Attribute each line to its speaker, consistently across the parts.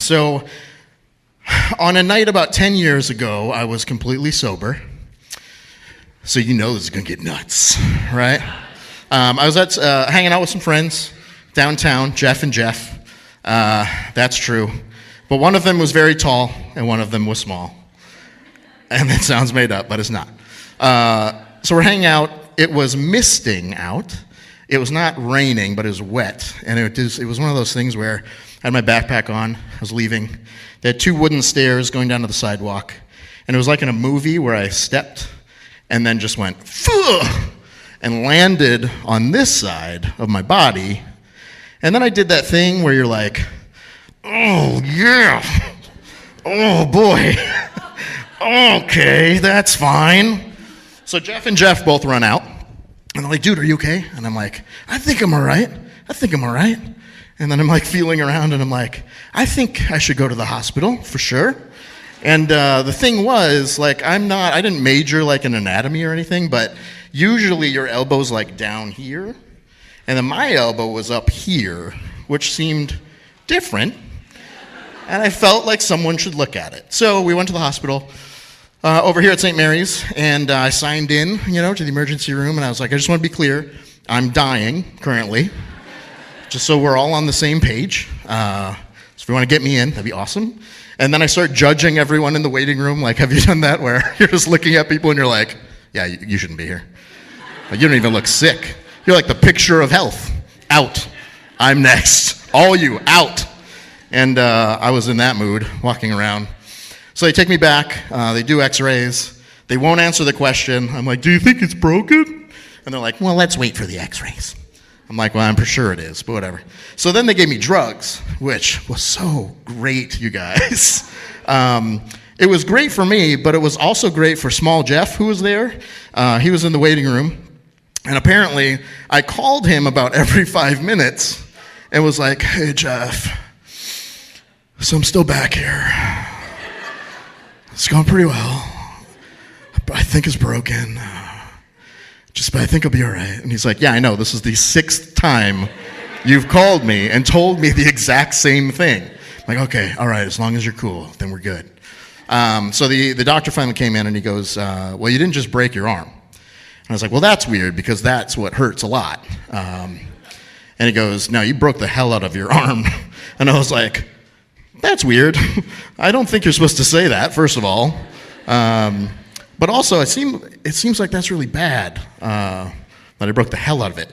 Speaker 1: So, on a night about 10 years ago, I was completely sober. So you know this is going to get nuts, right? I was hanging out with some friends downtown, Jeff and Jeff. That's true. But one of them was very tall, and one of them was small. And that sounds made up, but it's not. So we're hanging out. It was misting out. It was not raining, but it was wet. And it was one of those things where I had my backpack on. I was leaving. They had two wooden stairs going down to the sidewalk. And it was like in a movie where I stepped and then just went, "Phew," and landed on this side of my body. And then I did that thing where you're like, "Oh, yeah. Oh, boy. Okay, that's fine." So Jeff and Jeff both run out. And they're like, "Dude, are you okay?" And I'm like, I think I'm all right. And then I'm like feeling around and I'm like, I think I should go to the hospital for sure. And the thing was, like, I didn't major like in anatomy or anything, but usually your elbow's like down here. And then my elbow was up here, which seemed different. And I felt like someone should look at it. So we went to the hospital over here at St. Mary's, and I signed in, to the emergency room, and I was like, I just want to be clear, I'm dying currently, just so we're all on the same page. So if you want to get me in, that'd be awesome. And then I start judging everyone in the waiting room, like, have you done that, where you're just looking at people and you're like, yeah, you shouldn't be here. Like, you don't even look sick. You're like the picture of health. Out. I'm next. All you, out. And I was in that mood, walking around. So they take me back, they do x-rays, they won't answer the question. I'm like, "Do you think it's broken?" And they're like, "Well, let's wait for the x-rays." I'm like, "Well, I'm for sure it is, but whatever." So then they gave me drugs, which was so great, you guys. It was great for me, but it was also great for small Jeff, who was there. He was in the waiting room, and apparently I called him about every 5 minutes and was like, "Hey, Jeff, so I'm still back here. It's going pretty well. I think it's broken. But I think I'll be all right." And he's like, "Yeah, I know. This is the 6th time you've called me and told me the exact same thing." I'm like, "Okay, all right. As long as you're cool, then we're good." So the doctor finally came in and he goes, "Well, you didn't just break your arm." And I was like, "Well, that's weird because that's what hurts a lot." And he goes, "No, you broke the hell out of your arm." And I was like, "That's weird. I don't think you're supposed to say that, first of all. But also, it seems like that's really bad, that I broke the hell out of it."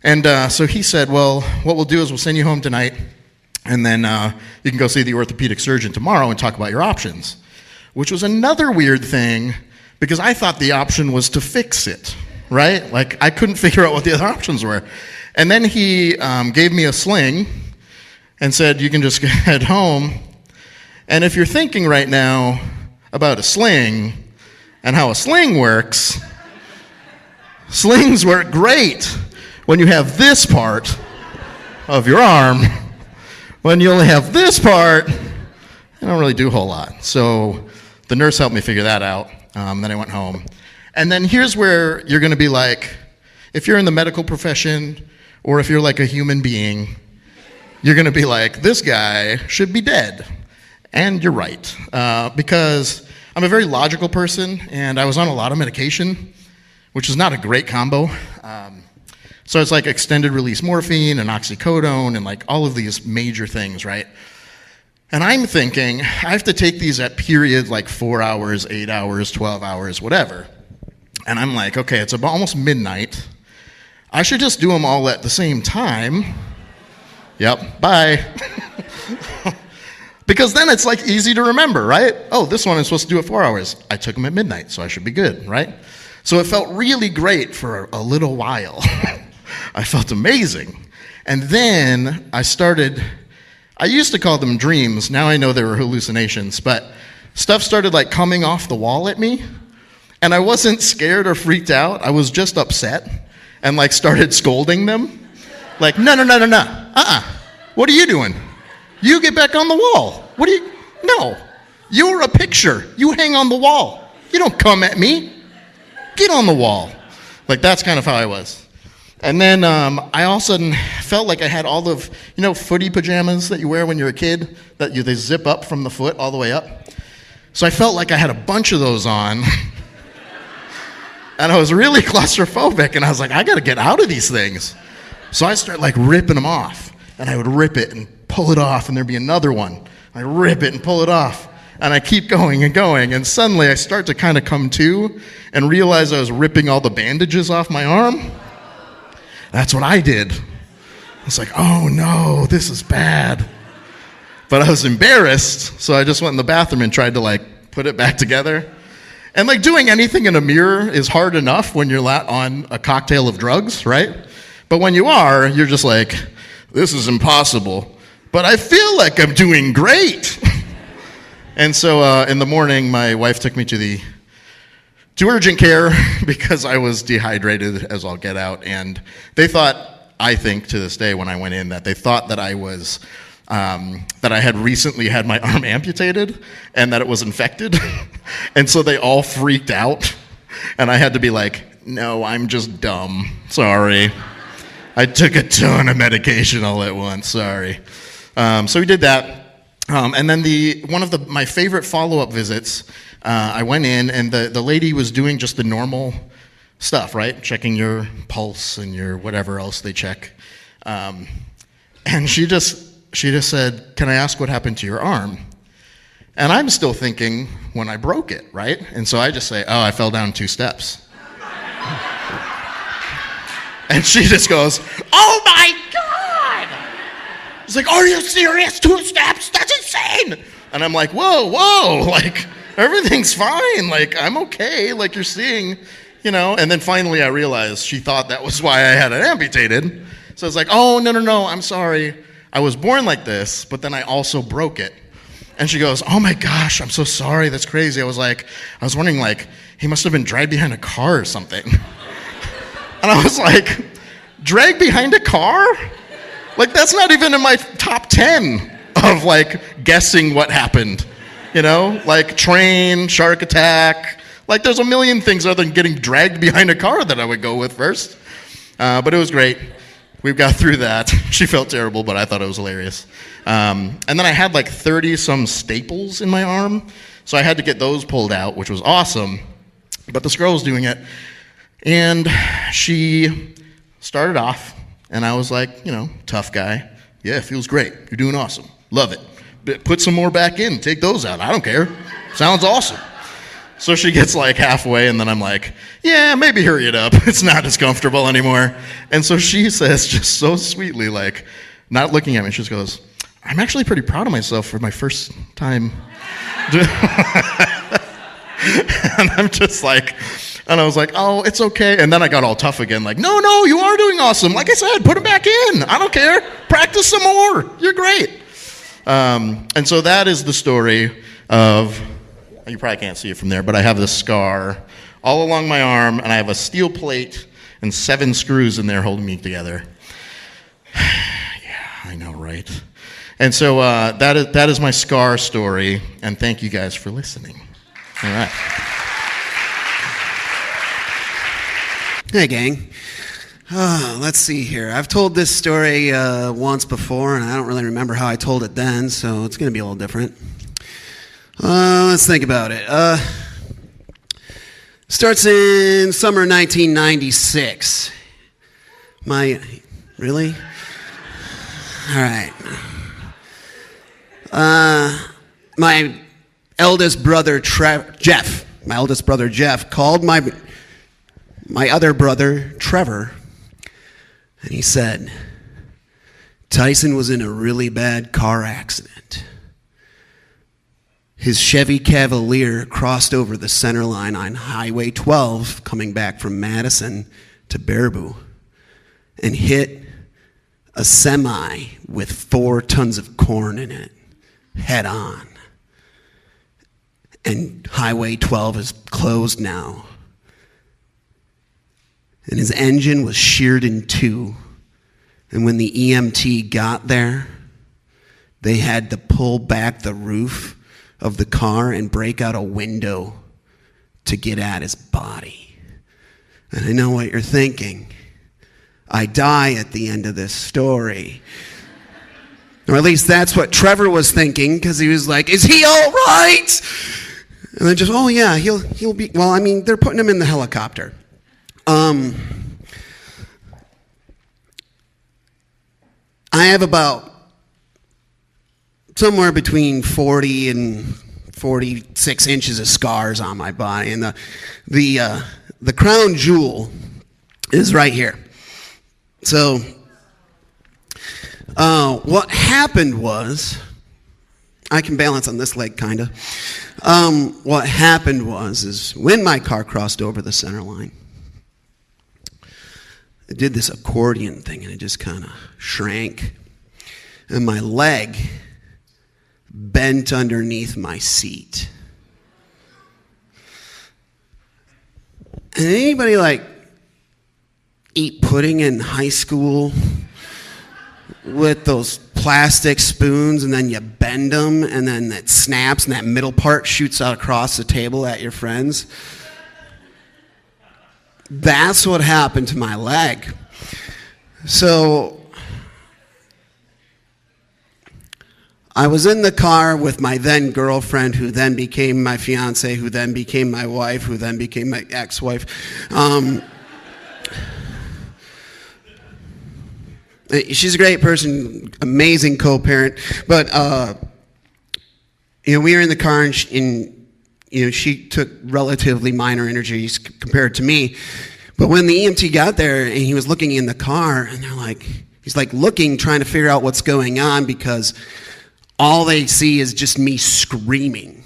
Speaker 1: And so he said, "Well, what we'll do is we'll send you home tonight, and then you can go see the orthopedic surgeon tomorrow and talk about your options." Which was another weird thing, because I thought the option was to fix it, right? Like, I couldn't figure out what the other options were. And then he gave me a sling and said, "You can just head home." And if you're thinking right now about a sling and how a sling works, slings work great when you have this part of your arm. When you only have this part, they don't really do a whole lot. So the nurse helped me figure that out. Then I went home. And then here's where you're going to be like, if you're in the medical profession or if you're like a human being, you're going to be like, this guy should be dead. And you're right. Because I'm a very logical person, and I was on a lot of medication, which is not a great combo. So it's like extended release morphine and oxycodone and like all of these major things, right? And I'm thinking, I have to take these at periods like 4 hours, 8 hours, 12 hours, whatever. And I'm like, okay, it's about almost midnight. I should just do them all at the same time. Yep, bye. Because then it's like easy to remember, right? Oh, this one is supposed to do it 4 hours. I took them at midnight, so I should be good, right? So it felt really great for a little while. I felt amazing. And then I used to call them dreams. Now I know they were hallucinations, but stuff started like coming off the wall at me. And I wasn't scared or freaked out. I was just upset and like started scolding them. Like, no. What are you doing? You get back on the wall. No. You're a picture. You hang on the wall. You don't come at me. Get on the wall. Like, that's kind of how I was. And then I all of a sudden felt like I had all of, footy pajamas that you wear when you're a kid, they zip up from the foot all the way up. So I felt like I had a bunch of those on. And I was really claustrophobic, and I was like, I got to get out of these things. So I started like ripping them off, and I would rip it and pull it off, and there'd be another one. I rip it and pull it off, and I keep going and going, and suddenly I start to kind of come to and realize I was ripping all the bandages off my arm. That's what I did. I was like, oh no, this is bad. But I was embarrassed, so I just went in the bathroom and tried to like put it back together. And like doing anything in a mirror is hard enough when you're not on a cocktail of drugs, right? But when you are, you're just like, this is impossible. But I feel like I'm doing great. And so in the morning, my wife took me to urgent care because I was dehydrated as all get out. And they thought, I think to this day when I went in, that they thought that I was that I had recently had my arm amputated and that it was infected. And so they all freaked out. And I had to be like, no, I'm just dumb. Sorry. I took a ton of medication all at once. Sorry. So we did that. And then one of my favorite follow-up visits, I went in and the lady was doing just the normal stuff, right? Checking your pulse and your whatever else they check. And she just said, can I ask what happened to your arm? And I'm still thinking when I broke it, right? And so I just say, oh, I fell down 2 steps. And she just goes, oh my God! It's like, are you serious? 2 steps? That's insane! And I'm like, whoa, like, everything's fine. Like, I'm okay. Like, you're seeing, And then finally I realized she thought that was why I had it amputated. So I was like, oh, no, I'm sorry. I was born like this, but then I also broke it. And she goes, oh my gosh, I'm so sorry, that's crazy. I was wondering, like, he must have been dragged behind a car or something. And I was like, dragged behind a car? Like, that's not even in my top 10 of, like, guessing what happened. Like train, shark attack. Like, there's a million things other than getting dragged behind a car that I would go with first. But it was great. We got through that. She felt terrible, but I thought it was hilarious. And then I had like 30-some staples in my arm, so I had to get those pulled out, which was awesome. But this girl was doing it, and she started off, and I was like, tough guy. Yeah, it feels great. You're doing awesome. Love it. Put some more back in. Take those out. I don't care. Sounds awesome. So she gets like halfway, and then I'm like, yeah, maybe hurry it up. It's not as comfortable anymore. And so she says, just so sweetly, like, not looking at me, she just goes, I'm actually pretty proud of myself for my first time. And I'm just like, and I was like, oh, it's okay. And then I got all tough again, like, no, you are doing awesome. Like I said, put them back in. I don't care. Practice some more. You're great. And so that is the story of... You probably can't see it from there, but I have this scar all along my arm, and I have a steel plate and 7 screws in there holding me together. Yeah, I know, right? And so that is my scar story, and thank you guys for listening. All right.
Speaker 2: Hey, gang. Let's see here. I've told this story once before, and I don't really remember how I told it then, so it's going to be a little different. Let's think about it. Starts in summer 1996. Really? All right. My eldest brother, Jeff, called my other brother, Trevor, and he said, Tyson was in a really bad car accident. His Chevy Cavalier crossed over the center line on Highway 12 coming back from Madison to Baraboo and hit a semi with 4 tons of corn in it head on. And Highway 12 is closed now. And his engine was sheared in 2. And when the EMT got there, they had to pull back the roof of the car and break out a window to get at his body. And I know what you're thinking. I die at the end of this story. Or at least that's what Trevor was thinking, because he was like, is he all right? And then just, oh yeah, he'll be, well, I mean, they're putting him in the helicopter. I have about somewhere between 40 and 46 inches of scars on my body, and the crown jewel is right here. So what happened was, I can balance on this leg kind of. What happened is when my car crossed over the center line, it did this accordion thing and it just kind of shrank, and my leg bent underneath my seat. And anybody like eat pudding in high school with those plastic spoons, and then you bend them, and then it snaps, and that middle part shoots out across the table at your friends? That's what happened to my leg. So I was in the car with my then girlfriend, who then became my fiance, who then became my wife, who then became my ex-wife. She's a great person, amazing co-parent. But we were in the car, and she took relatively minor injuries compared to me. But when the EMT got there and he was looking in the car, and he's looking, trying to figure out what's going on, because all they see is just me screaming.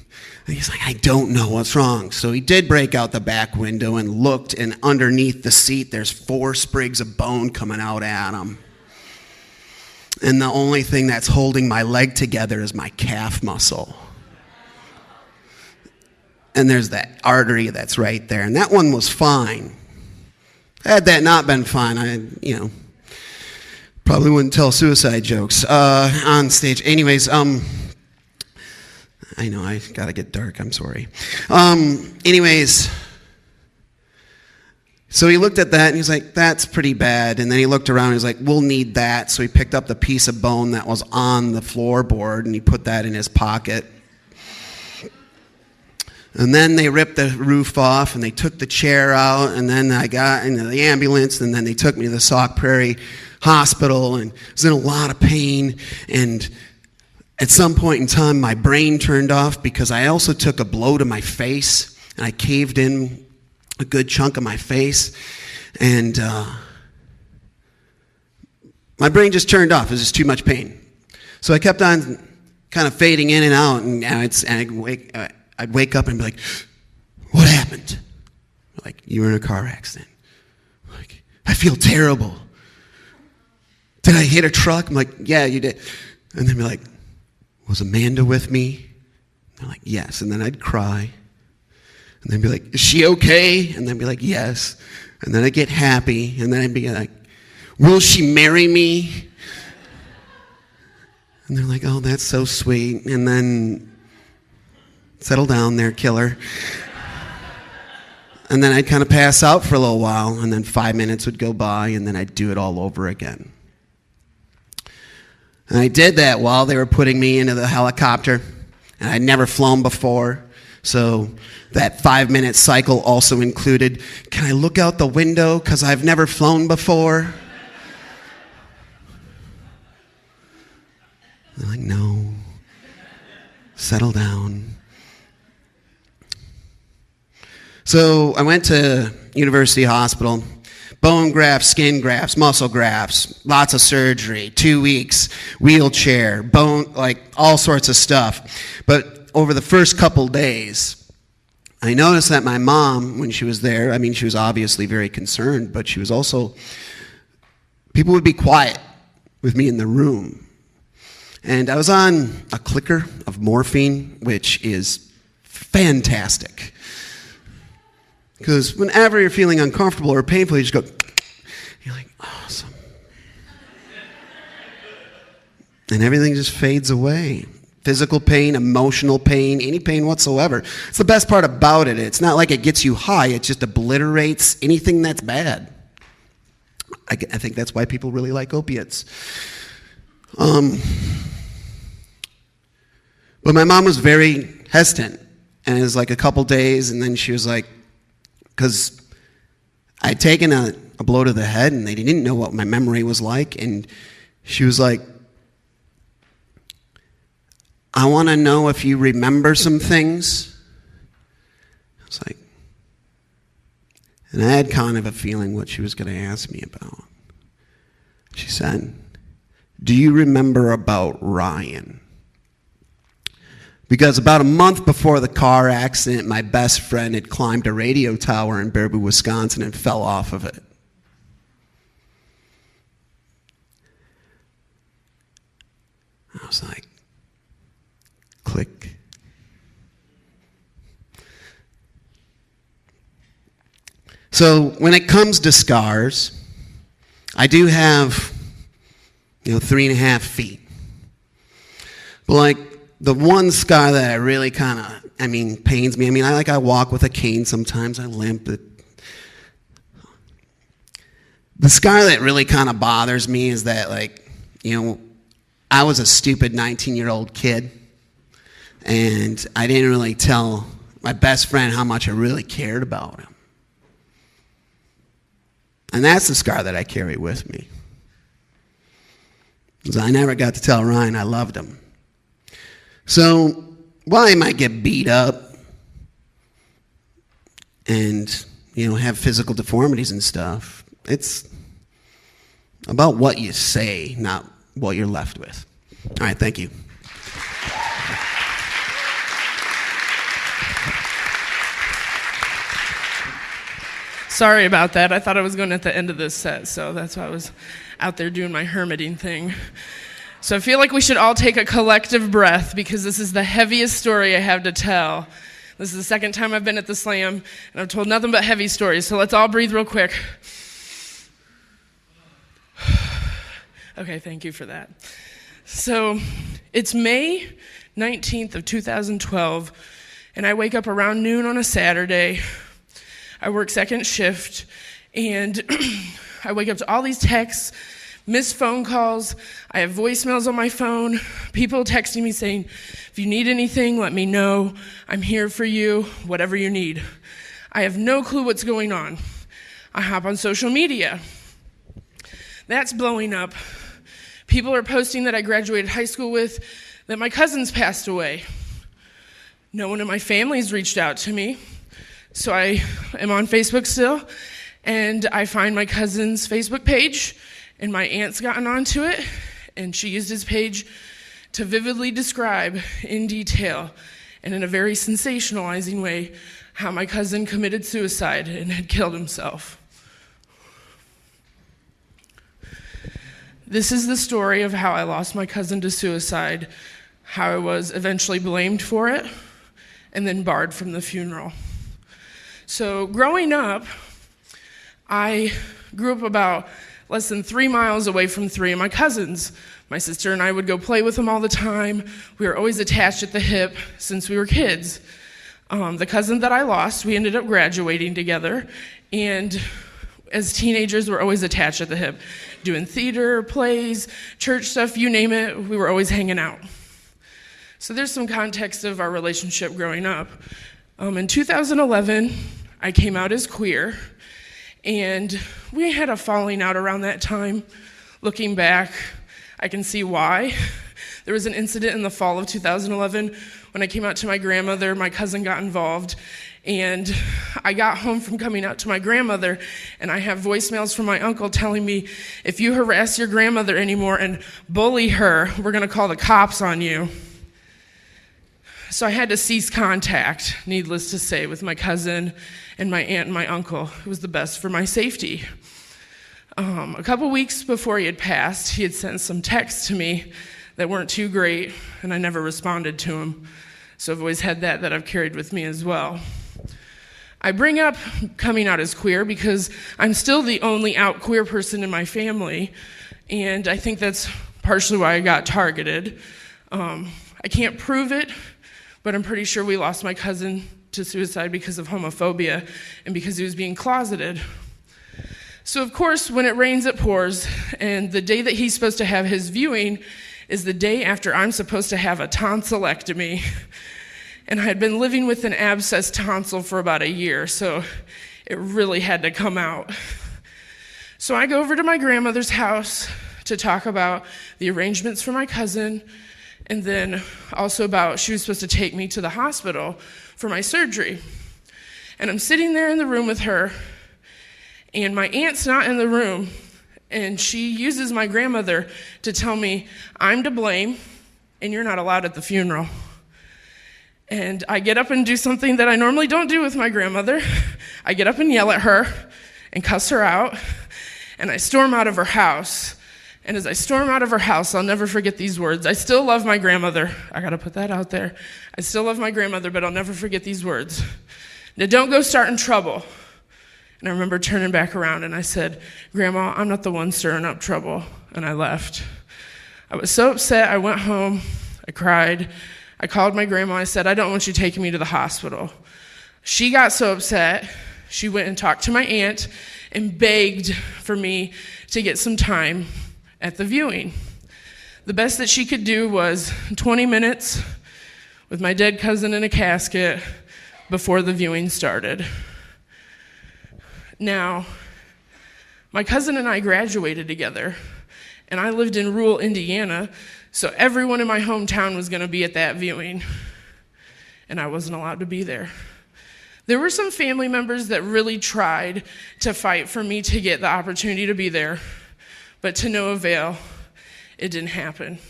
Speaker 2: And he's like, I don't know what's wrong. So he did break out the back window and looked, and underneath the seat, there's 4 sprigs of bone coming out at him. And the only thing that's holding my leg together is my calf muscle. And there's that artery that's right there. And that one was fine. Had that not been fine, I probably wouldn't tell suicide jokes on stage. Anyways, I know I gotta get dark, I'm sorry. Anyways, so he looked at that and he's like, that's pretty bad. And then he looked around and he's like, we'll need that. So he picked up the piece of bone that was on the floorboard and he put that in his pocket. And then they ripped the roof off and they took the chair out, and then I got into the ambulance, and then they took me to the Sauk Prairie Hospital, and I was in a lot of pain. And at some point in time, my brain turned off because I also took a blow to my face, and I caved in a good chunk of my face, and my brain just turned off. It was just too much pain. So I kept on kind of fading in and out, and I'd wake up and be like, what happened? Like, you were in a car accident. Like, I feel terrible. Did I hit a truck? I'm like, yeah, you did. And then be like, was Amanda with me? They're like, yes. And then I'd cry. And then be like, is she okay? And then be like, yes. And then I'd get happy. And then I'd be like, will she marry me? And they're like, oh, that's so sweet. And then, settle down there, killer. And then I'd kind of pass out for a little while, and then 5 minutes would go by, and then I'd do it all over again. And I did that while they were putting me into the helicopter, and I'd never flown before, so that 5-minute cycle also included, can I look out the window because I've never flown before? They're like, no, settle down. So I went to University Hospital, bone grafts, skin grafts, muscle grafts, lots of surgery, 2 weeks, wheelchair, bone, like all sorts of stuff. But over the first couple days, I noticed that my mom, when she was there, I mean, she was obviously very concerned, but she was also, people would be quiet with me in the room. And I was on a clicker of morphine, which is fantastic. Because whenever you're feeling uncomfortable or painful, you just go, you're like, awesome. And everything just fades away. Physical pain, emotional pain, any pain whatsoever. It's the best part about it. It's not like it gets you high. It just obliterates anything that's bad. I think that's why people really like opiates. But my mom was very hesitant, and it was like a couple days, and then she was like, because I'd taken a blow to the head, and they didn't know what my memory was like, and she was like, I want to know if you remember some things. I was like, and I had kind of a feeling what she was going to ask me about. She said, do you remember about Ryan? Because about a month before the car accident, my best friend had climbed a radio tower in Baraboo, Wisconsin, and fell off of it. I was like, click. So when it comes to scars, I do have, 3.5 feet. But like the one scar that I really kind of, pains me. I walk with a cane sometimes. I limp. The scar that really kind of bothers me is that, I was a stupid 19-year-old kid, and I didn't really tell my best friend how much I really cared about him. And that's the scar that I carry with me. Because I never got to tell Ryan I loved him. So, while I might get beat up and, have physical deformities and stuff, it's about what you say, not what you're left with. All right, thank you.
Speaker 3: Sorry about that. I thought I was going at the end of this set, so that's why I was out there doing my hermiting thing. So I feel like we should all take a collective breath because this is the heaviest story I have to tell. This is the second time I've been at the Slam, and I've told nothing but heavy stories, so let's all breathe real quick. Okay, thank you for that. So it's May 19th of 2012, and I wake up around noon on a Saturday. I work second shift, and I wake up to all these texts, missed phone calls. I have voicemails on my phone, people texting me saying, if you need anything, let me know. I'm here for you, whatever you need. I have no clue what's going on. I hop on social media. That's blowing up. People are posting that I graduated high school with, that my cousins passed away. No one in my family's reached out to me. So I am on Facebook still, and I find my cousin's Facebook page, and my aunt's gotten onto it, and she used his page to vividly describe in detail and in a very sensationalizing way how my cousin committed suicide and had killed himself. This is the story of how I lost my cousin to suicide, how I was eventually blamed for it, and then barred from the funeral. So growing up, I grew up about less than 3 miles away from 3 of my cousins. My sister and I would go play with them all the time. We were always attached at the hip since we were kids. The cousin that I lost, we ended up graduating together, and as teenagers, we're always attached at the hip, doing theater, plays, church stuff, you name it, we were always hanging out. So there's some context of our relationship growing up. In 2011, I came out as queer, and we had a falling out around that time. Looking back, I can see why. There was an incident in the fall of 2011 when I came out to my grandmother. My cousin got involved, and I got home from coming out to my grandmother, and I have voicemails from my uncle telling me, if you harass your grandmother anymore and bully her, we're going to call the cops on you. So I had to cease contact, needless to say, with my cousin and my aunt and my uncle. It was the best for my safety. A couple weeks before he had passed, he had sent some texts to me that weren't too great, and I never responded to him. So I've always had that I've carried with me as well. I bring up coming out as queer because I'm still the only out queer person in my family, and I think that's partially why I got targeted. I can't prove it, but I'm pretty sure we lost my cousin to suicide because of homophobia and because he was being closeted. So of course, when it rains, it pours, and the day that he's supposed to have his viewing is the day after I'm supposed to have a tonsillectomy. And I had been living with an abscessed tonsil for about a year, so it really had to come out. So I go over to my grandmother's house to talk about the arrangements for my cousin, and then also about she was supposed to take me to the hospital for my surgery. And I'm sitting there in the room with her, and my aunt's not in the room, and she uses my grandmother to tell me, I'm to blame, and you're not allowed at the funeral. And I get up and do something that I normally don't do with my grandmother. I get up and yell at her and cuss her out, and I storm out of her house. And as I storm out of her house, I'll never forget these words. I still love my grandmother. I gotta put that out there. I still love my grandmother, but I'll never forget these words. Now, don't go starting trouble. And I remember turning back around and I said, Grandma, I'm not the one stirring up trouble. And I left. I was so upset. I went home. I cried. I called my grandma. I said, I don't want you taking me to the hospital. She got so upset, she went and talked to my aunt and begged for me to get some time at the viewing. The best that she could do was 20 minutes with my dead cousin in a casket before the viewing started. Now, my cousin and I graduated together, and I lived in rural Indiana, so everyone in my hometown was going to be at that viewing, and I wasn't allowed to be there. There were some family members that really tried to fight for me to get the opportunity to be there, but to no avail, it didn't happen.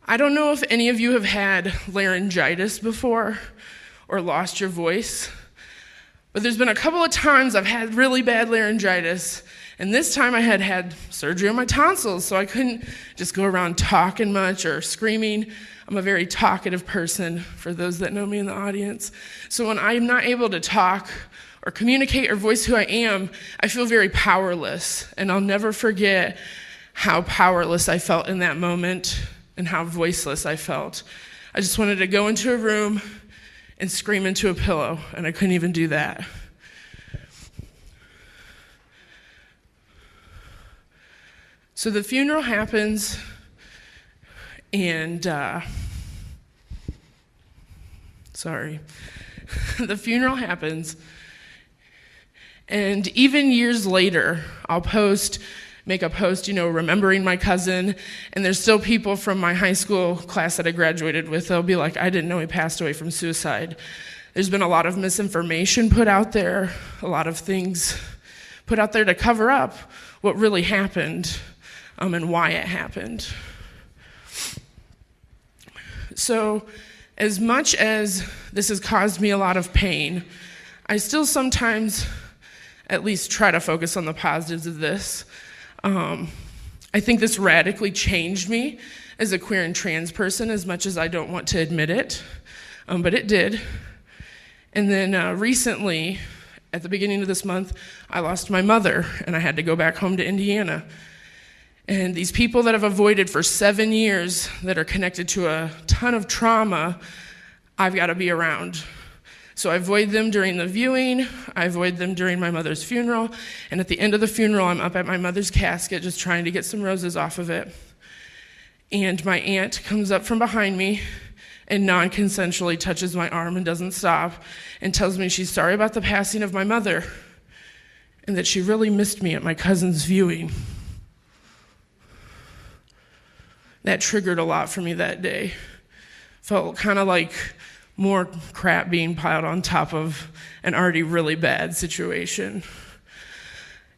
Speaker 3: I don't know if any of you have had laryngitis before or lost your voice, but there's been a couple of times I've had really bad laryngitis, and this time I had surgery on my tonsils, so I couldn't just go around talking much or screaming. I'm a very talkative person, for those that know me in the audience. So when I'm not able to talk or communicate or voice who I am, I feel very powerless, and I'll never forget how powerless I felt in that moment and how voiceless I felt. I just wanted to go into a room and scream into a pillow, and I couldn't even do that. So the funeral happens, and the funeral happens, and even years later, I'll make a post, remembering my cousin, and there's still people from my high school class that I graduated with. They'll be like, I didn't know he passed away from suicide. There's been a lot of misinformation put out there, a lot of things put out there to cover up what really happened, and why it happened. So, as much as this has caused me a lot of pain, I still sometimes at least try to focus on the positives of this. I think this radically changed me as a queer and trans person, as much as I don't want to admit it, but it did. And then recently, at the beginning of this month, I lost my mother, and I had to go back home to Indiana. And these people that I've avoided for 7 years that are connected to a ton of trauma, I've got to be around. So I avoid them during the viewing, I avoid them during my mother's funeral, and at the end of the funeral, I'm up at my mother's casket just trying to get some roses off of it. And my aunt comes up from behind me and non-consensually touches my arm and doesn't stop and tells me she's sorry about the passing of my mother and that she really missed me at my cousin's viewing. That triggered a lot for me that day. Felt kind of like more crap being piled on top of an already really bad situation.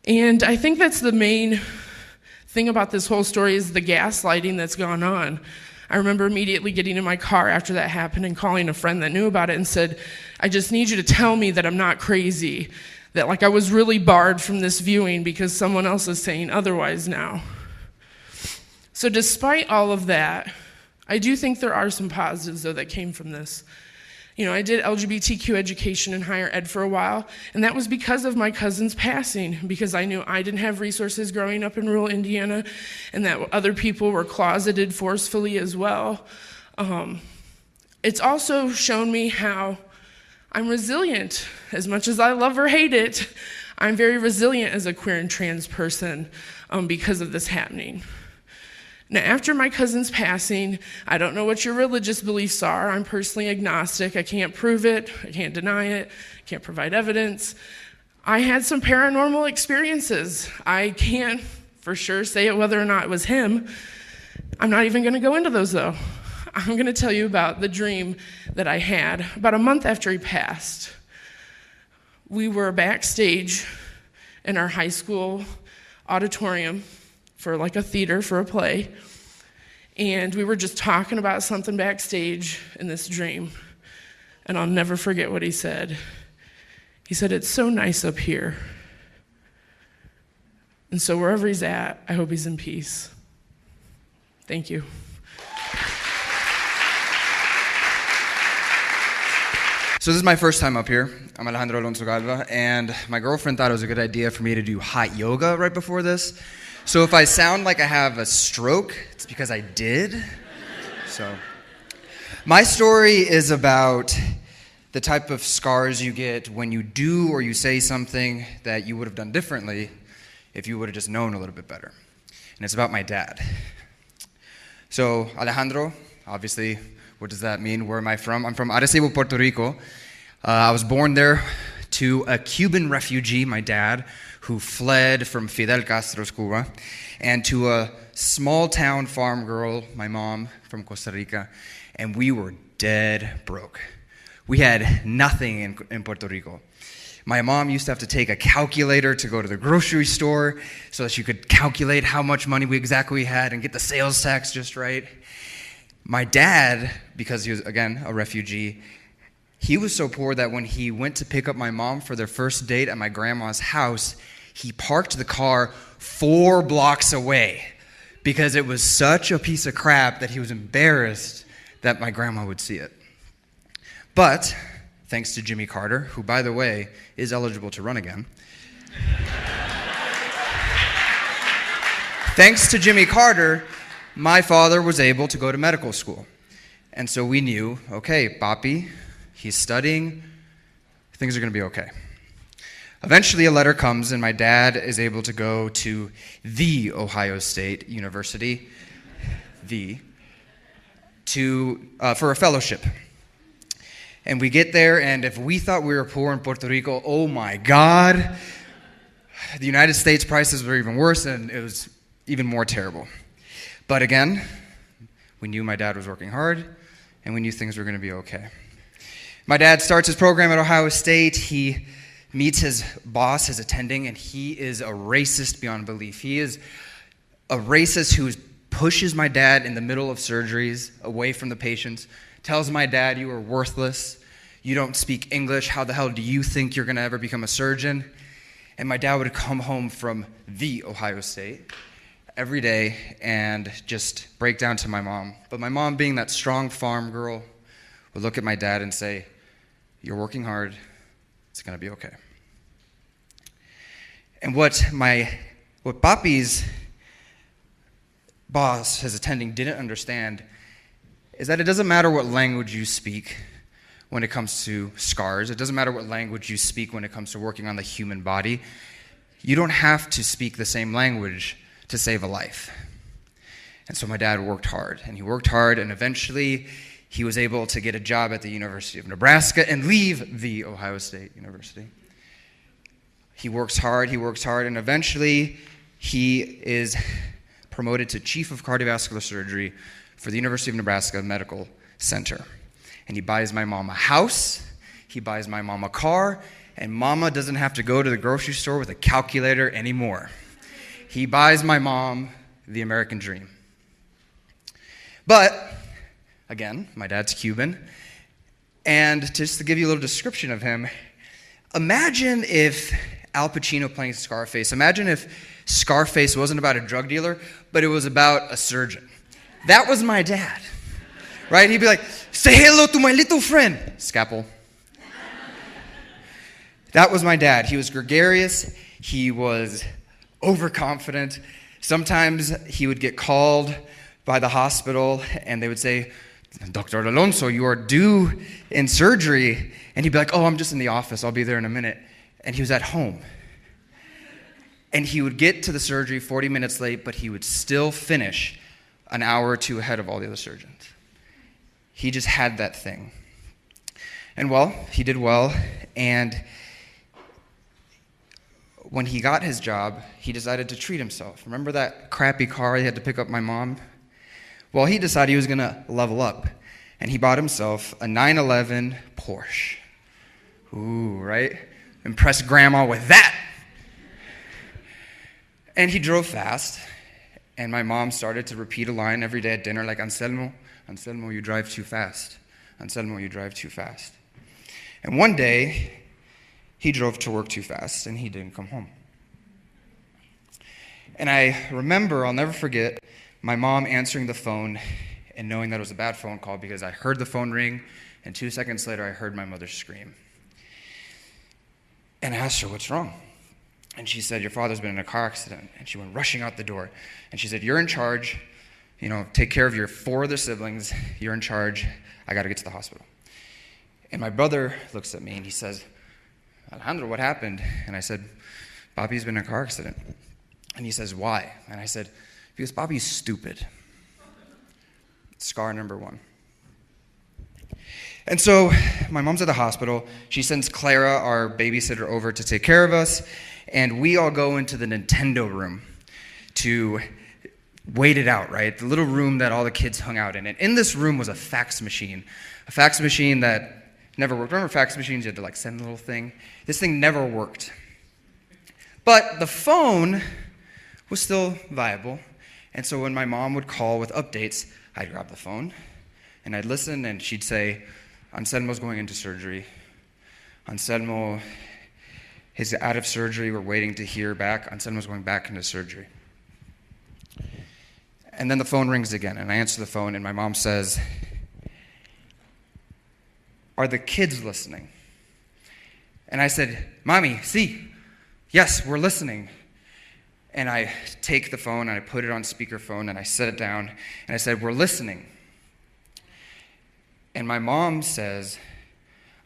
Speaker 3: And I think that's the main thing about this whole story is the gaslighting that's gone on. I remember immediately getting in my car after that happened and calling a friend that knew about it and said, I just need you to tell me that I'm not crazy, that I was really barred from this viewing because someone else is saying otherwise now. So despite all of that, I do think there are some positives, though, that came from this. I did LGBTQ education in higher ed for a while, and that was because of my cousin's passing, because I knew I didn't have resources growing up in rural Indiana, and that other people were closeted forcefully as well. It's also shown me how I'm resilient. As much as I love or hate it, I'm very resilient as a queer and trans person because of this happening. Now, after my cousin's passing, I don't know what your religious beliefs are. I'm personally agnostic. I can't prove it. I can't deny it. I can't provide evidence. I had some paranormal experiences. I can't for sure say it whether or not it was him. I'm not even going to go into those, though. I'm going to tell you about the dream that I had about a month after he passed. We were backstage in our high school auditorium for like a theater for a play, and we were just talking about something backstage in this dream, and I'll never forget what he said. He said, "It's so nice up here." And so wherever he's at, I hope he's in peace. Thank you.
Speaker 4: So this is my first time up here. I'm Alejandro Alonso Galva, and my girlfriend thought it was a good idea for me to do hot yoga right before this. So if I sound like I have a stroke, it's because I did. So my story is about the type of scars you get when you do or you say something that you would have done differently if you would have just known a little bit better. And it's about my dad. So Alejandro, obviously, what does that mean? Where am I from? I'm from Arecibo, Puerto Rico. I was born there to a Cuban refugee, my dad, who fled from Fidel Castro's Cuba, and to a small-town farm girl, my mom, from Costa Rica, and we were dead broke. We had nothing in Puerto Rico. My mom used to have to take a calculator to go to the grocery store so that she could calculate how much money we exactly had and get the sales tax just right. My dad, because he was, again, a refugee, he was so poor that when he went to pick up my mom for their first date at my grandma's house, he parked the car 4 blocks away because it was such a piece of crap that he was embarrassed that my grandma would see it. But thanks to Jimmy Carter, who, by the way, is eligible to run again. Thanks to Jimmy Carter, my father was able to go to medical school. And so we knew, okay, Papi, he's studying, things are going to be okay. Eventually a letter comes, and my dad is able to go to the Ohio State University, for a fellowship. And we get there, and if we thought we were poor in Puerto Rico, oh my God, the United States prices were even worse, and it was even more terrible. But again, we knew my dad was working hard, and we knew things were going to be okay. My dad starts his program at Ohio State. He meets his boss, his attending, and he is a racist beyond belief. He is a racist who pushes my dad in the middle of surgeries, away from the patients, tells my dad, "You are worthless. You don't speak English. How the hell do you think you're going to ever become a surgeon?" And my dad would come home from the Ohio State every day and just break down to my mom. But my mom, being that strong farm girl, would look at my dad and say, "You're working hard. It's going to be okay." And what Papi's boss, his attending, didn't understand is that it doesn't matter what language you speak when it comes to scars. It doesn't matter what language you speak when it comes to working on the human body. You don't have to speak the same language to save a life. And so my dad worked hard, and eventually he was able to get a job at the University of Nebraska and leave the Ohio State University. He works hard, and eventually he is promoted to Chief of Cardiovascular Surgery for the University of Nebraska Medical Center. And he buys my mom a house, he buys my mom a car, and Mama doesn't have to go to the grocery store with a calculator anymore. He buys my mom the American dream. But, again, my dad's Cuban, and just to give you a little description of him, imagine if Al Pacino playing Scarface, imagine if Scarface wasn't about a drug dealer, but it was about a surgeon. That was my dad, right? He'd be like, "Say hello to my little friend." Scalpel. That was my dad. He was gregarious. He was overconfident. Sometimes he would get called by the hospital, and they would say, "Dr. Alonso, you are due in surgery." And he'd be like, "Oh, I'm just in the office. I'll be there in a minute." And he was at home. And he would get to the surgery 40 minutes late, but he would still finish an hour or two ahead of all the other surgeons. He just had that thing. And well, he did well, and when he got his job, he decided to treat himself. Remember that crappy car he had to pick up my mom? Well, he decided he was going to level up, and he bought himself a 911 Porsche. Ooh, right? Impress grandma with that. And he drove fast, and my mom started to repeat a line every day at dinner like, Anselmo, Anselmo, you drive too fast. Anselmo, you drive too fast. And one day, he drove to work too fast, and he didn't come home. And I remember, I'll never forget, my mom answering the phone and knowing that it was a bad phone call because I heard the phone ring, and 2 seconds later, I heard my mother scream. And I asked her, what's wrong? And she said, your father's been in a car accident. And she went rushing out the door. And she said, you're in charge. Take care of your 4 other siblings. You're in charge. I got to get to the hospital. And my brother looks at me and he says, Alejandro, what happened? And I said, Papi's been in a car accident. And he says, why? And I said, because Papi's stupid. Scar number 1. And so my mom's at the hospital. She sends Clara, our babysitter, over to take care of us. And we all go into the Nintendo room to wait it out, right? The little room that all the kids hung out in. And in this room was a fax machine that never worked. Remember fax machines? You had to send a little thing. This thing never worked. But the phone was still viable. And so when my mom would call with updates, I'd grab the phone and I'd listen, and she'd say, Anselmo's going into surgery. Anselmo is out of surgery. We're waiting to hear back. Anselmo's going back into surgery. And then the phone rings again, and I answer the phone, and my mom says, are the kids listening? And I said, Mommy, sí. Yes, we're listening. And I take the phone, and I put it on speakerphone, and I set it down, and I said, we're listening. And my mom says,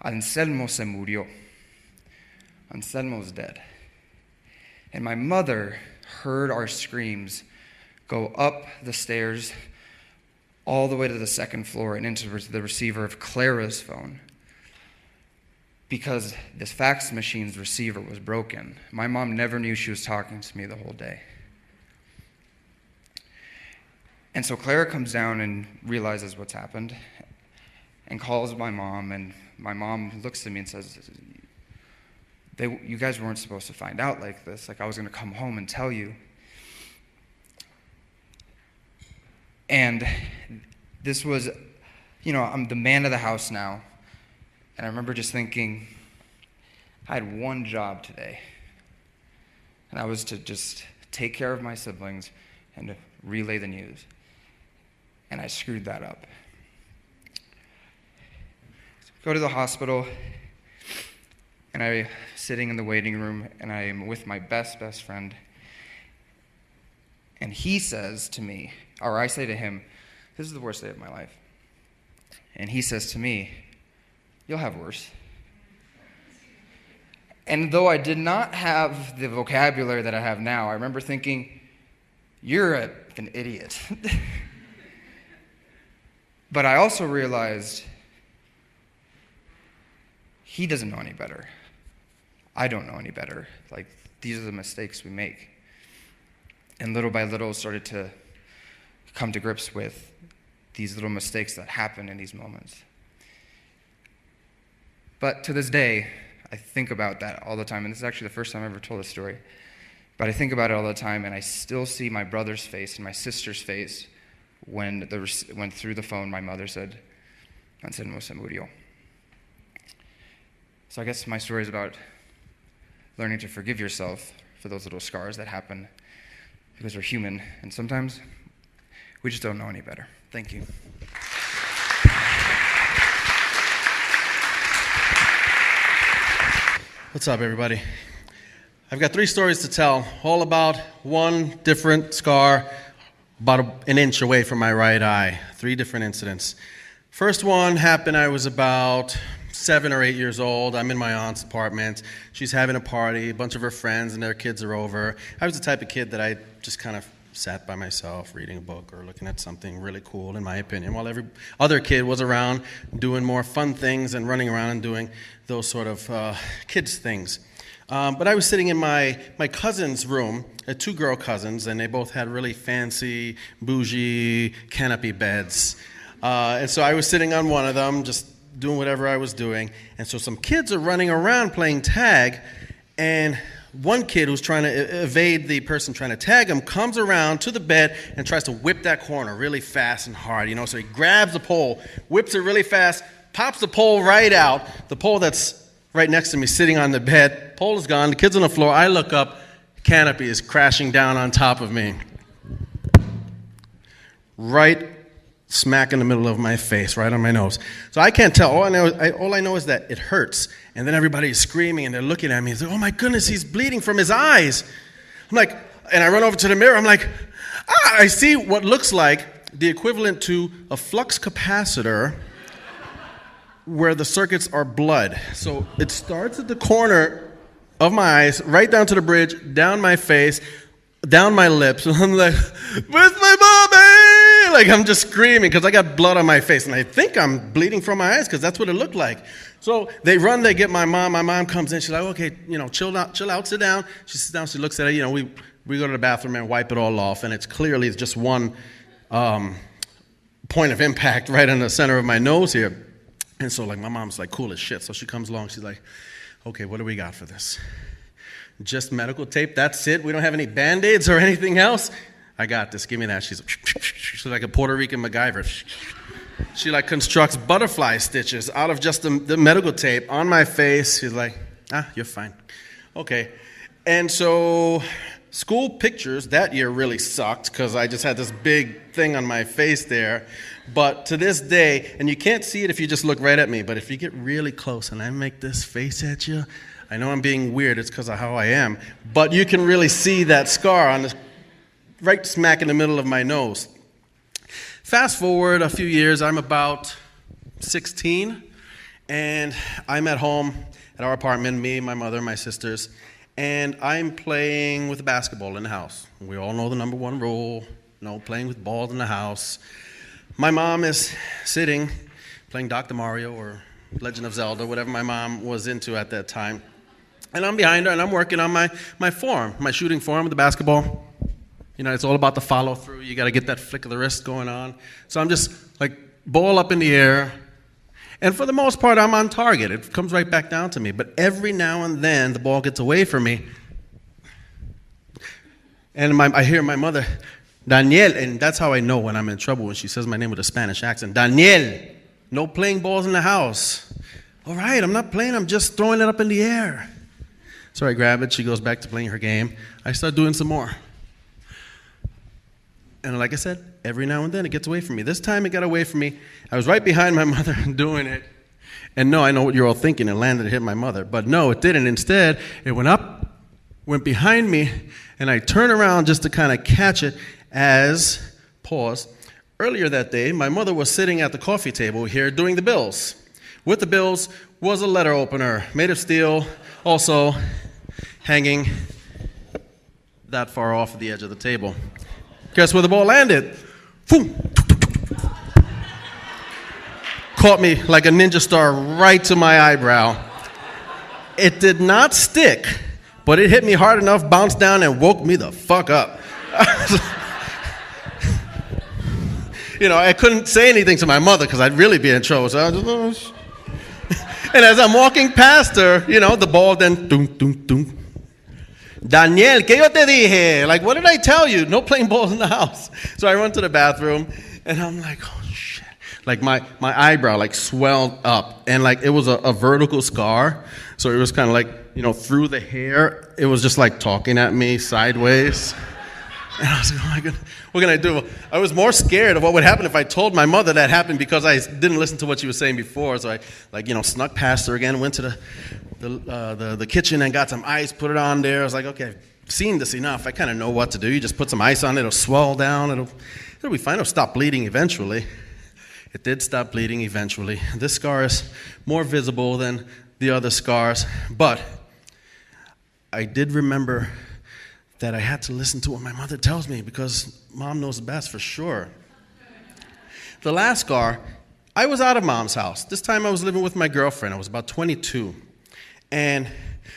Speaker 4: Anselmo se murió. Anselmo's dead. And my mother heard our screams go up the stairs all the way to the second floor and into the receiver of Clara's phone because this fax machine's receiver was broken. My mom never knew she was talking to me the whole day. And so Clara comes down and realizes what's happened and calls my mom, and my mom looks at me and says, you guys weren't supposed to find out like this. I was going to come home and tell you. And this was, I'm the man of the house now. And I remember just thinking, I had one job today. And that was to just take care of my siblings and to relay the news. And I screwed that up. Go to the hospital, and I'm sitting in the waiting room, and I am with my best friend. And he says to me, or I say to him, this is the worst day of my life. And he says to me, you'll have worse. And though I did not have the vocabulary that I have now, I remember thinking, you're an idiot. But I also realized he doesn't know any better. I don't know any better. These are the mistakes we make. And little by little started to come to grips with these little mistakes that happen in these moments. But to this day, I think about that all the time, and this is actually the first time I ever told this story. But I think about it all the time, and I still see my brother's face and my sister's face when through the phone my mother said, Anselmo se murió. So I guess my story is about learning to forgive yourself for those little scars that happen because we're human, and sometimes we just don't know any better. Thank you.
Speaker 5: What's up, everybody? I've got 3 stories to tell, all about one different scar about an inch away from my right eye. 3 different incidents. First one happened, I was about 7 or 8 years old. I'm in my aunt's apartment. She's having a party. A bunch of her friends and their kids are over. I was the type of kid that I just kind of sat by myself reading a book or looking at something really cool, in my opinion, while every other kid was around doing more fun things and running around and doing those sort of kids things. But I was sitting in my cousin's room, 2 girl cousins, and they both had really fancy, bougie canopy beds. And so I was sitting on one of them, just doing whatever I was doing. And so some kids are running around playing tag, and one kid who's trying to evade the person trying to tag him comes around to the bed and tries to whip that corner really fast and hard. So he grabs the pole, whips it really fast, pops the pole right out. The pole that's right next to me sitting on the bed, pole is gone, the kid's on the floor. I look up, canopy is crashing down on top of me. Right smack in the middle of my face, right on my nose. So I can't tell. All I know is that it hurts. And then everybody's screaming and they're looking at me. It's like, oh my goodness, he's bleeding from his eyes. I'm like, and I run over to the mirror. I'm like, I see what looks like the equivalent to a flux capacitor where the circuits are blood. So it starts at the corner of my eyes, right down to the bridge, down my face, down my lips. And I'm like, where's my mommy? Like, I'm just screaming because I got blood on my face. And I think I'm bleeding from my eyes because that's what it looked like. So they run, they get my mom. My mom comes in. She's like, okay, chill out, sit down. She sits down. She looks at it. We go to the bathroom and wipe it all off. And it's clearly just one point of impact right in the center of my nose here. And so, like, my mom's like cool as shit. So she comes along. She's like, okay, what do we got for this? Just medical tape, that's it? We don't have any Band-Aids or anything else? I got this, give me that. She's like a Puerto Rican MacGyver. She like constructs butterfly stitches out of just the medical tape on my face. She's like, you're fine. Okay. And so school pictures that year really sucked because I just had this big thing on my face there. But to this day, and you can't see it if you just look right at me, but if you get really close and I make this face at you, I know I'm being weird, it's because of how I am, but you can really see that scar on the right smack in the middle of my nose. Fast forward a few years, I'm about 16, and I'm at home at our apartment, me, my mother, my sisters, and I'm playing with a basketball in the house. We all know the number one rule, no playing with balls in the house. My mom is sitting, playing Dr. Mario or Legend of Zelda, whatever my mom was into at that time. And I'm behind her, and I'm working on my form, my shooting form with the basketball. It's all about the follow through. You got to get that flick of the wrist going on. So I'm just like ball up in the air. And for the most part, I'm on target. It comes right back down to me. But every now and then, the ball gets away from me. And I hear my mother, Daniel, and that's how I know when I'm in trouble, when she says my name with a Spanish accent. Daniel, no playing balls in the house. All right, I'm not playing. I'm just throwing it up in the air. So I grab it. She goes back to playing her game. I start doing some more. And like I said, every now and then it gets away from me. This time it got away from me. I was right behind my mother doing it. And no, I know what you're all thinking. It landed and hit my mother. But no, it didn't. Instead, it went up, went behind me, and I turned around just to kind of catch it as, pause. Earlier that day, my mother was sitting at the coffee table here doing the bills. With the bills was a letter opener made of steel, also hanging that far off the edge of the table. Guess where the ball landed? Boom. Caught me like a ninja star right to my eyebrow. It did not stick, but it hit me hard enough, bounced down, and woke me the fuck up. I couldn't say anything to my mother because I'd really be in trouble. So I just, and as I'm walking past her, the ball then, dum, dum, dum. Daniel, ¿qué yo te dije? Like, what did I tell you? No playing balls in the house. So I run to the bathroom, and I'm like, oh, shit. Like, my eyebrow, like, swelled up. And, like, it was a vertical scar. So it was kind of like, through the hair. It was just, like, talking at me sideways. And I was like, oh, my God, what can I do? I was more scared of what would happen if I told my mother that happened because I didn't listen to what she was saying before. So I, snuck past her again, went to the kitchen and got some ice, put it on there. I was like, okay, I've seen this enough. I kind of know what to do. You just put some ice on it, it'll swell down, it'll be fine, it'll stop bleeding eventually. It did stop bleeding eventually. This scar is more visible than the other scars, but I did remember that I had to listen to what my mother tells me because Mom knows best for sure. The last scar, I was out of Mom's house. This time I was living with my girlfriend. I was about 22. And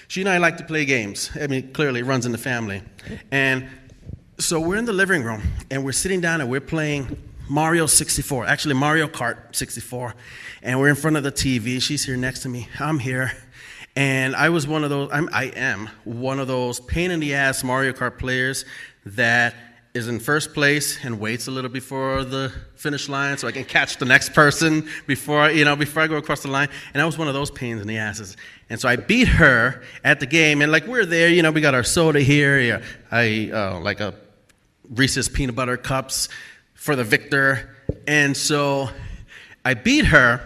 Speaker 5: she and I like to play games. I mean, clearly it runs in the family. And so we're in the living room, and we're sitting down, and we're playing Mario 64. Actually, Mario Kart 64. And we're in front of the TV. She's here next to me. I'm here. And I was one of those, I am one of those pain-in-the-ass Mario Kart players that is in first place and waits a little before the finish line so I can catch the next person before I go across the line. And I was one of those pains in the asses. And so I beat her at the game, and like we're there, we got our soda here. Like a Reese's peanut butter cups for the victor. And so I beat her,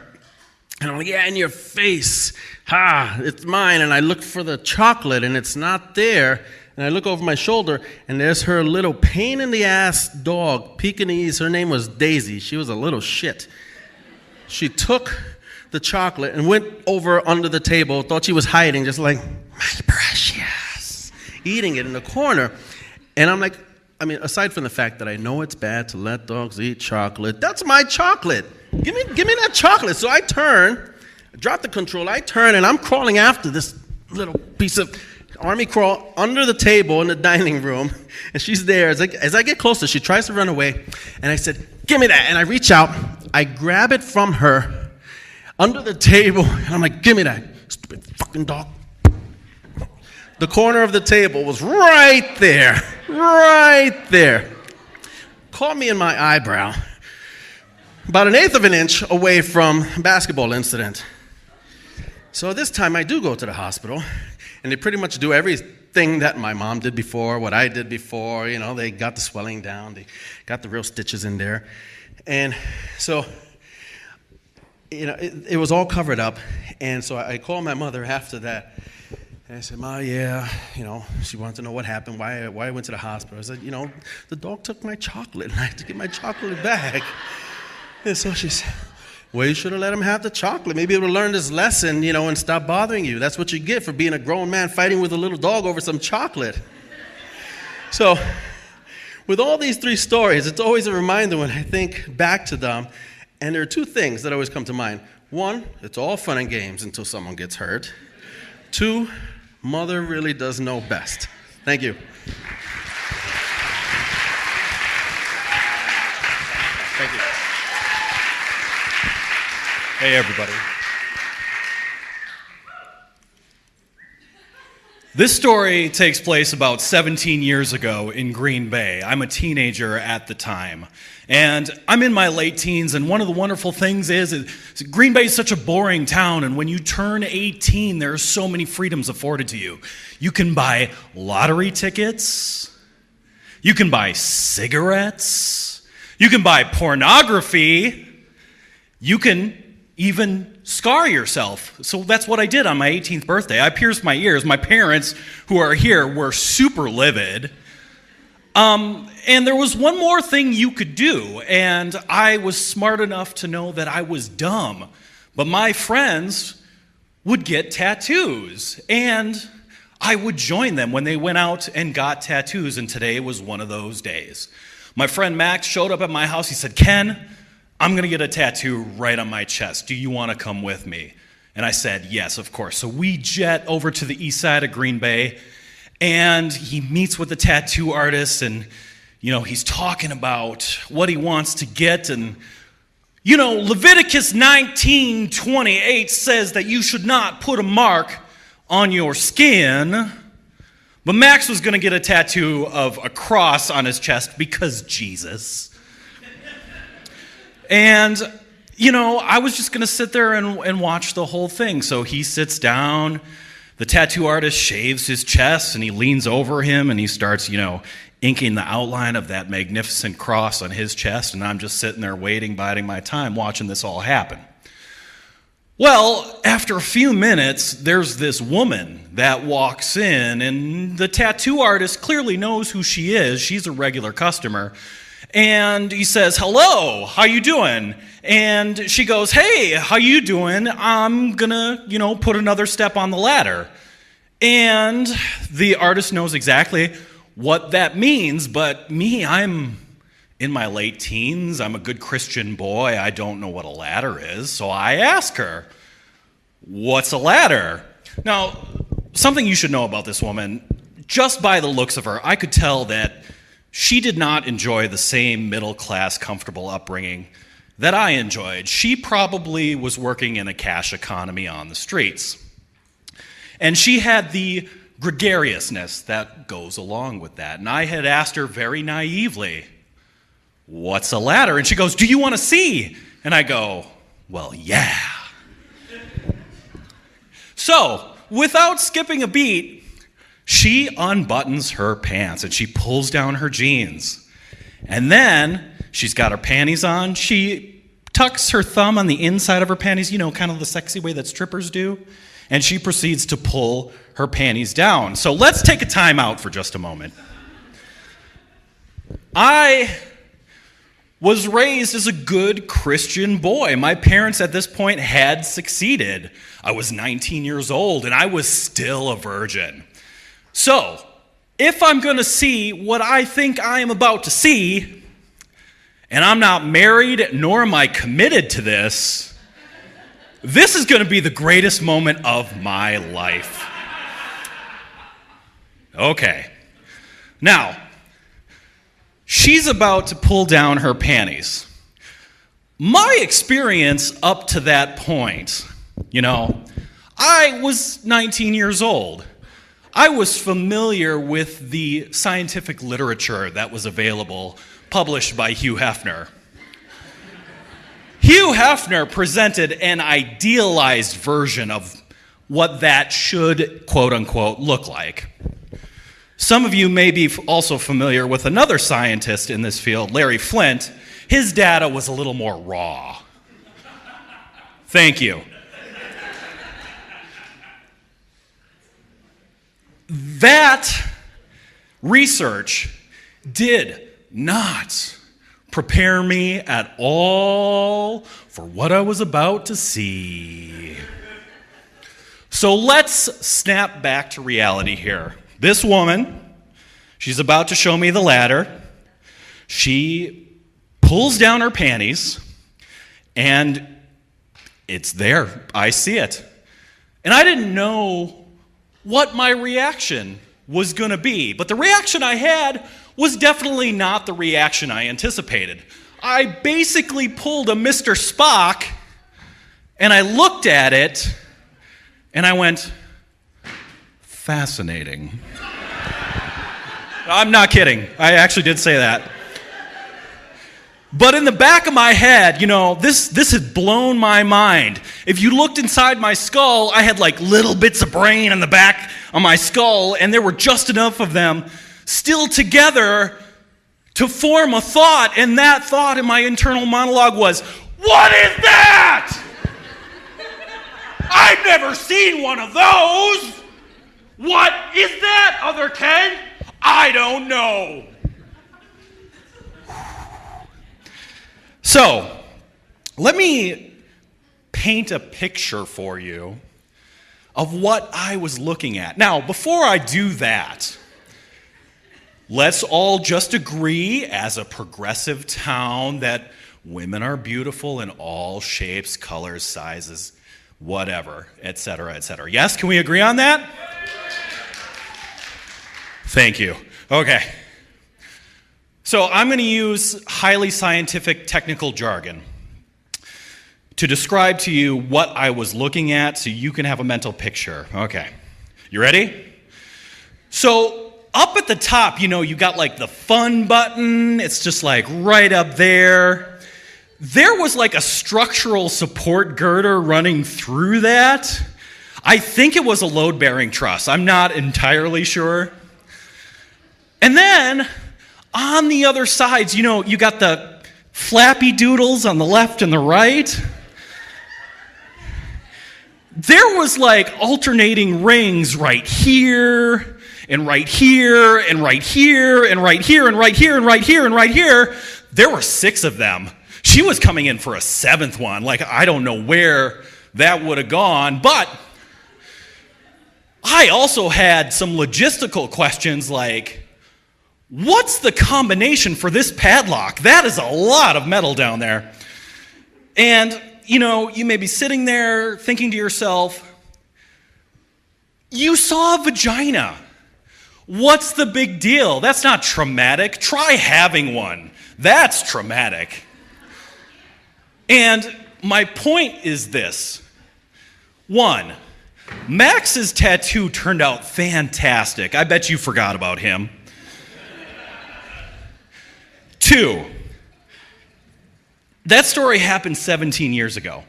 Speaker 5: and I'm like, yeah, in your face. It's mine. And I look for the chocolate, and it's not there. And I look over my shoulder, and there's her little pain-in-the-ass dog, Pekingese. Her name was Daisy. She was a little shit. She took the chocolate and went over under the table, thought she was hiding, just like, my precious, eating it in the corner. And I'm like, aside from the fact that I know it's bad to let dogs eat chocolate, that's my chocolate. Give me that chocolate. So I turn, drop the control, I turn, and I'm crawling after this little piece of army crawl under the table in the dining room, and she's there. As I get closer, she tries to run away, and I said, give me that. And I reach out, I grab it from her under the table, and I'm like, give me that, stupid fucking dog. The corner of the table was right there. Caught me in my eyebrow. About 1/8 of an inch away from a basketball incident. So this time I do go to the hospital, and they pretty much do everything that my mom did before, what I did before. They got the swelling down, they got the real stitches in there. And so, it was all covered up. And so I called my mother after that. And I said, Ma, yeah, she wanted to know what happened, why I went to the hospital. I said, the dog took my chocolate, and I had to get my chocolate back. And so she said, well, you should have let him have the chocolate. Maybe he would have learned his lesson, and stop bothering you. That's what you get for being a grown man fighting with a little dog over some chocolate. So, with all these 3 stories, it's always a reminder when I think back to them. And there are 2 things that always come to mind. 1, it's all fun and games until someone gets hurt. 2, Mother really does know best. Thank you. Thank you.
Speaker 6: Hey, everybody. This story takes place about 17 years ago in Green Bay. I'm a teenager at the time. And I'm in my late teens, and one of the wonderful things is Green Bay is such a boring town, and when you turn 18, there are so many freedoms afforded to you. You can buy lottery tickets. You can buy cigarettes. You can buy pornography. You can even scar yourself. So that's what I did on my 18th birthday. I pierced my ears. My parents, who are here, were super livid. And there was one more thing you could do, and I was smart enough to know that I was dumb. But my friends would get tattoos, and I would join them when they went out and got tattoos, and today was one of those days. My friend Max showed up at my house. He said, Ken, I'm going to get a tattoo right on my chest. Do you want to come with me? And I said, yes, of course. So we jet over to the east side of Green Bay, and he meets with the tattoo artist, and, he's talking about what he wants to get. And, Leviticus 19:28 says that you should not put a mark on your skin. But Max was going to get a tattoo of a cross on his chest because Jesus. And, I was just going to sit there and watch the whole thing. So he sits down, the tattoo artist shaves his chest, and he leans over him, and he starts, inking the outline of that magnificent cross on his chest, and I'm just sitting there waiting, biding my time, watching this all happen. Well, after a few minutes, there's this woman that walks in, and the tattoo artist clearly knows who she is. She's a regular customer. And he says, hello, how you doing? And she goes, hey, how you doing? I'm gonna, put another step on the ladder. And the artist knows exactly what that means, but me, I'm in my late teens. I'm a good Christian boy. I don't know what a ladder is. So I ask her, what's a ladder? Now, something you should know about this woman, just by the looks of her, I could tell that she did not enjoy the same middle-class, comfortable upbringing that I enjoyed. She probably was working in a cash economy on the streets. And she had the gregariousness that goes along with that. And I had asked her very naively, what's a ladder? And she goes, do you want to see? And I go, well, yeah. So, without skipping a beat, she unbuttons her pants and she pulls down her jeans. And then she's got her panties on. She tucks her thumb on the inside of her panties, kind of the sexy way that strippers do. And she proceeds to pull her panties down. So let's take a time out for just a moment. I was raised as a good Christian boy. My parents at this point had succeeded. I was 19 years old and I was still a virgin. So, if I'm going to see what I think I am about to see, and I'm not married nor am I committed to this is going to be the greatest moment of my life. Okay. Now, she's about to pull down her panties. My experience up to that point, I was 19 years old. I was familiar with the scientific literature that was available, published by Hugh Hefner. Hugh Hefner presented an idealized version of what that should, quote unquote, look like. Some of you may be also familiar with another scientist in this field, Larry Flint. His data was a little more raw. Thank you. That research did not prepare me at all for what I was about to see. So let's snap back to reality here. This woman, she's about to show me the ladder. She pulls down her panties, and it's there. I see it. And I didn't know what my reaction was going to be. But the reaction I had was definitely not the reaction I anticipated. I basically pulled a Mr. Spock, and I looked at it, and I went, fascinating. I'm not kidding. I actually did say that. But in the back of my head, this had blown my mind. If you looked inside my skull, I had like little bits of brain in the back of my skull, and there were just enough of them still together to form a thought. And that thought in my internal monologue was, what is that? I've never seen one of those. What is that, other Ken? I don't know. So, let me paint a picture for you of what I was looking at. Now, before I do that, let's all just agree as a progressive town that women are beautiful in all shapes, colors, sizes, whatever, etc., etc. Yes, can we agree on that? Thank you. Okay. So I'm going to use highly scientific technical jargon to describe to you what I was looking at so you can have a mental picture. Okay. You ready? So up at the top, you got like the fun button. It's just like right up there. There was like a structural support girder running through that. I think it was a load-bearing truss. I'm not entirely sure. And then on the other sides, you got the flappy doodles on the left and the right. There was like alternating rings right here, and right here, and right here, and right here, and right here, and right here, and right here, There were 6 of them. She was coming in for a 7th one. Like, I don't know where that would have gone, but I also had some logistical questions like, what's the combination for this padlock? That is a lot of metal down there. And, you may be sitting there thinking to yourself, you saw a vagina. What's the big deal? That's not traumatic. Try having one. That's traumatic. And my point is this. 1, Max's tattoo turned out fantastic. I bet you forgot about him. 2, that story happened 17 years ago.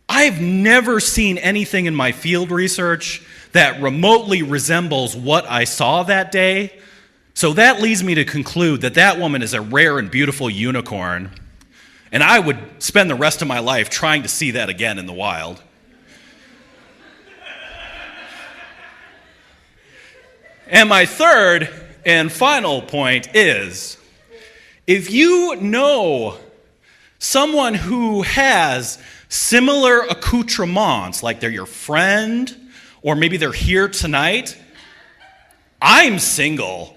Speaker 6: I've never seen anything in my field research that remotely resembles what I saw that day. So that leads me to conclude that that woman is a rare and beautiful unicorn. And I would spend the rest of my life trying to see that again in the wild. And my third and final point is, if you know someone who has similar accoutrements, like they're your friend, or maybe they're here tonight, I'm single.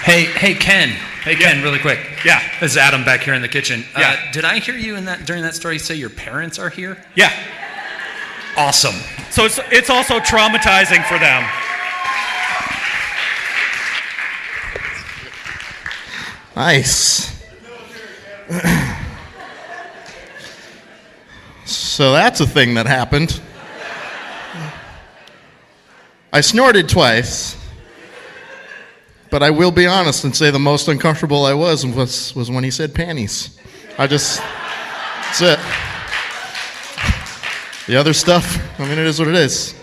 Speaker 7: Hey, Ken. Hey, Ken, really quick.
Speaker 6: Yeah.
Speaker 7: This is Adam back here in the kitchen.
Speaker 6: Yeah.
Speaker 7: Did I hear you during that story say your parents are here?
Speaker 6: Yeah.
Speaker 7: Awesome.
Speaker 6: So it's also traumatizing for them.
Speaker 1: Nice. So that's a thing that happened. I snorted twice, but I will be honest and say the most uncomfortable I was when he said panties. That's it. The other stuff, it is what it is.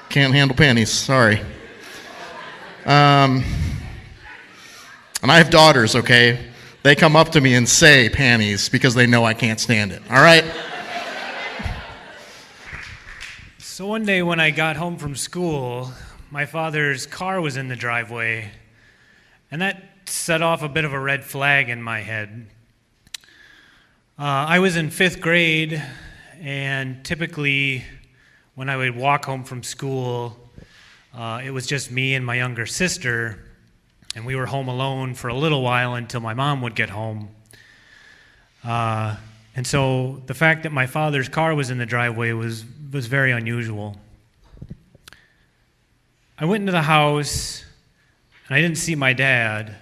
Speaker 1: Can't handle panties, sorry. And I have daughters, okay? They come up to me and say panties because they know I can't stand it, all right?
Speaker 8: So one day when I got home from school, my father's car was in the driveway, and that set off a bit of a red flag in my head. I was in 5th grade, and typically when I would walk home from school, it was just me and my younger sister, and we were home alone for a little while until my mom would get home. And so the fact that my father's car was in the driveway was very unusual. I went into the house, and I didn't see my dad.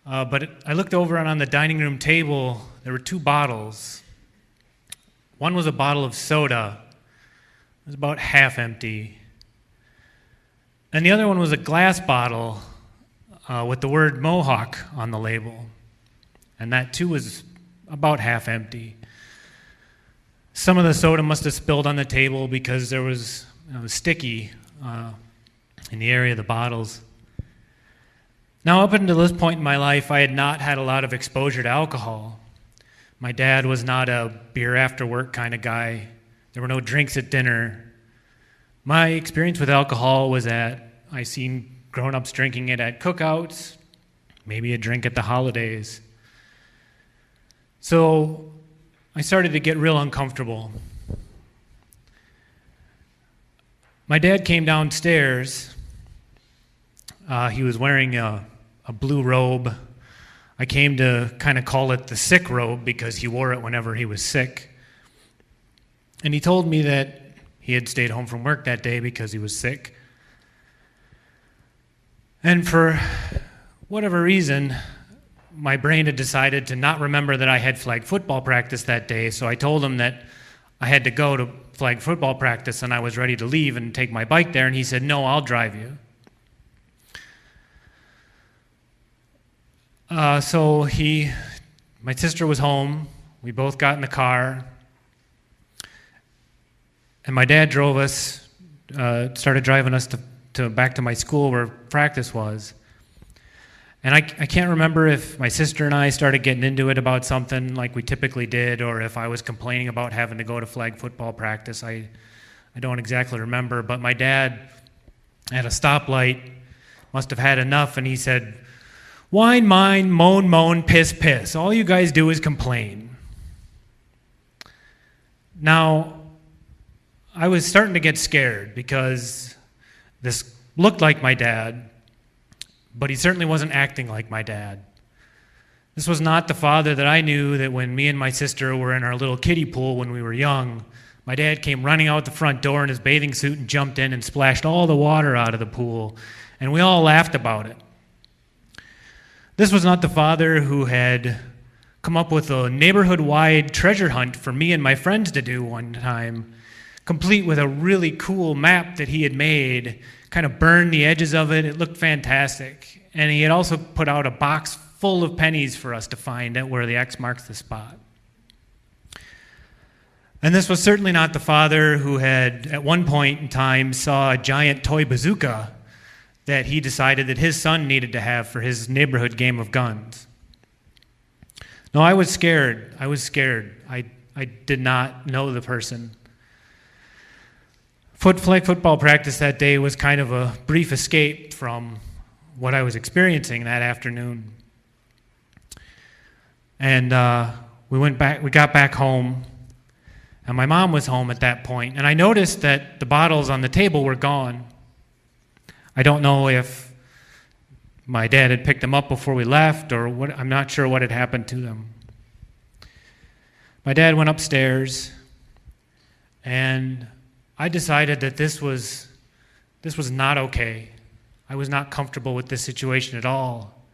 Speaker 8: But I looked over, and on the dining room table, there were 2 bottles. One was a bottle of soda. It was about half empty. And the other one was a glass bottle with the word Mohawk on the label. And that, too, was about half empty. Some of the soda must have spilled on the table because it was sticky in the area of the bottles. Now, up until this point in my life, I had not had a lot of exposure to alcohol. My dad was not a beer after work kind of guy. There were no drinks at dinner. My experience with alcohol was that I seen grown-ups drinking it at cookouts, maybe a drink at the holidays. So I started to get real uncomfortable. My dad came downstairs. He was wearing a blue robe. I came to kind of call it the sick robe because he wore it whenever he was sick. And he told me that he had stayed home from work that day because he was sick. And for whatever reason, my brain had decided to not remember that I had flag football practice that day, so I told him that I had to go to flag football practice and I was ready to leave and take my bike there, and he said, "No, I'll drive you." So my sister was home, we both got in the car, and my dad drove us, started driving us back to my school where practice was. And I can't remember if my sister and I started getting into it about something like we typically did, or if I was complaining about having to go to flag football practice. I don't exactly remember, but my dad at a stoplight must have had enough, and he said, "Whine, mine, moan, moan, piss, piss. All you guys do is complain." Now, I was starting to get scared because this looked like my dad, but he certainly wasn't acting like my dad. This was not the father that I knew that when me and my sister were in our little kiddie pool when we were young, my dad came running out the front door in his bathing suit and jumped in and splashed all the water out of the pool, and we all laughed about it. This was not the father who had come up with a neighborhood-wide treasure hunt for me and my friends to do one time, complete with a really cool map that he had made, kind of burned the edges of it. It looked fantastic. And he had also put out a box full of pennies for us to find at where the X marks the spot. And this was certainly not the father who had, at one point in time, saw a giant toy bazooka that he decided that his son needed to have for his neighborhood game of guns. No, I was scared. I did not know the person. Flag football practice that day was kind of a brief escape from what I was experiencing that afternoon. And we got back home, and my mom was home at that point, and I noticed that the bottles on the table were gone. I don't know if my dad had picked them up before we left, or what. I'm not sure what had happened to them. My dad went upstairs, and I decided that this was not okay. I was not comfortable with this situation at all.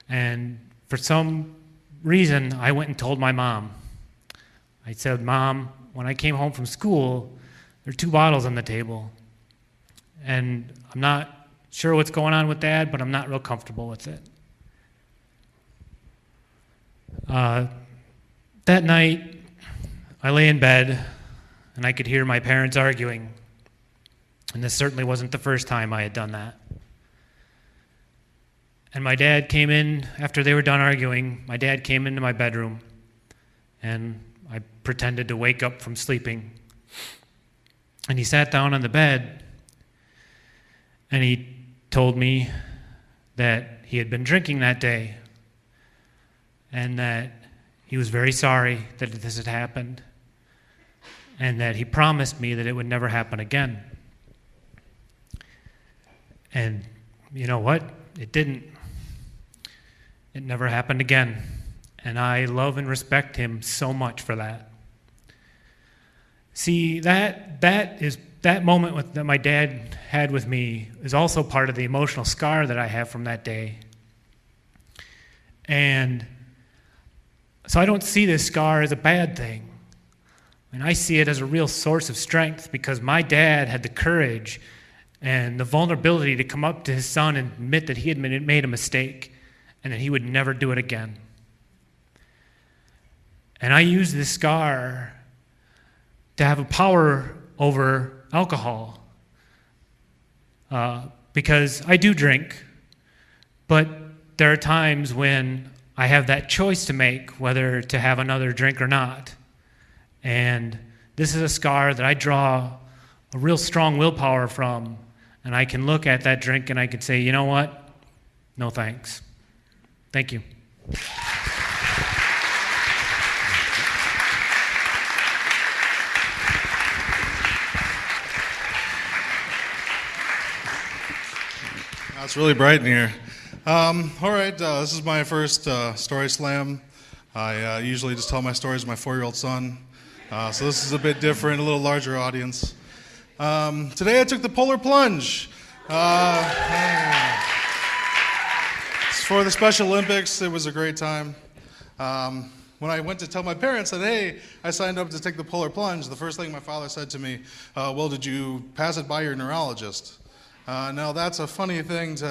Speaker 8: And for some reason, I went and told my mom. I said, "Mom, when I came home from school, there are 2 bottles on the table. And I'm not sure what's going on with Dad, but I'm not real comfortable with it." That night, I lay in bed, and I could hear my parents arguing. And this certainly wasn't the first time I had done that. And my dad came in, after they were done arguing, my dad came into my bedroom, and I pretended to wake up from sleeping. And he sat down on the bed, and he told me that he had been drinking that day, and that he was very sorry that this had happened, and that he promised me that it would never happen again. And you know what? It didn't. It never happened again. And I love and respect him so much for that. See, that moment that my dad had with me is also part of the emotional scar that I have from that day. And so I don't see this scar as a bad thing. And I see it as a real source of strength, because my dad had the courage and the vulnerability to come up to his son and admit that he had made a mistake and that he would never do it again. And I use this scar to have a power over alcohol, because I do drink, but there are times when I have that choice to make whether to have another drink or not. And this is a scar that I draw a real strong willpower from, and I can look at that drink and I can say, you know what? No thanks. Thank you.
Speaker 9: It's really bright in here. All right, this is my first story slam. I usually just tell my stories to my 4-year-old son. So this is a bit different, a little larger audience. Today I took the polar plunge. It's for the Special Olympics. It was a great time. When I went to tell my parents that, hey, I signed up to take the polar plunge, the first thing my father said to me, well, did you pass it by your neurologist? Now that's a funny thing to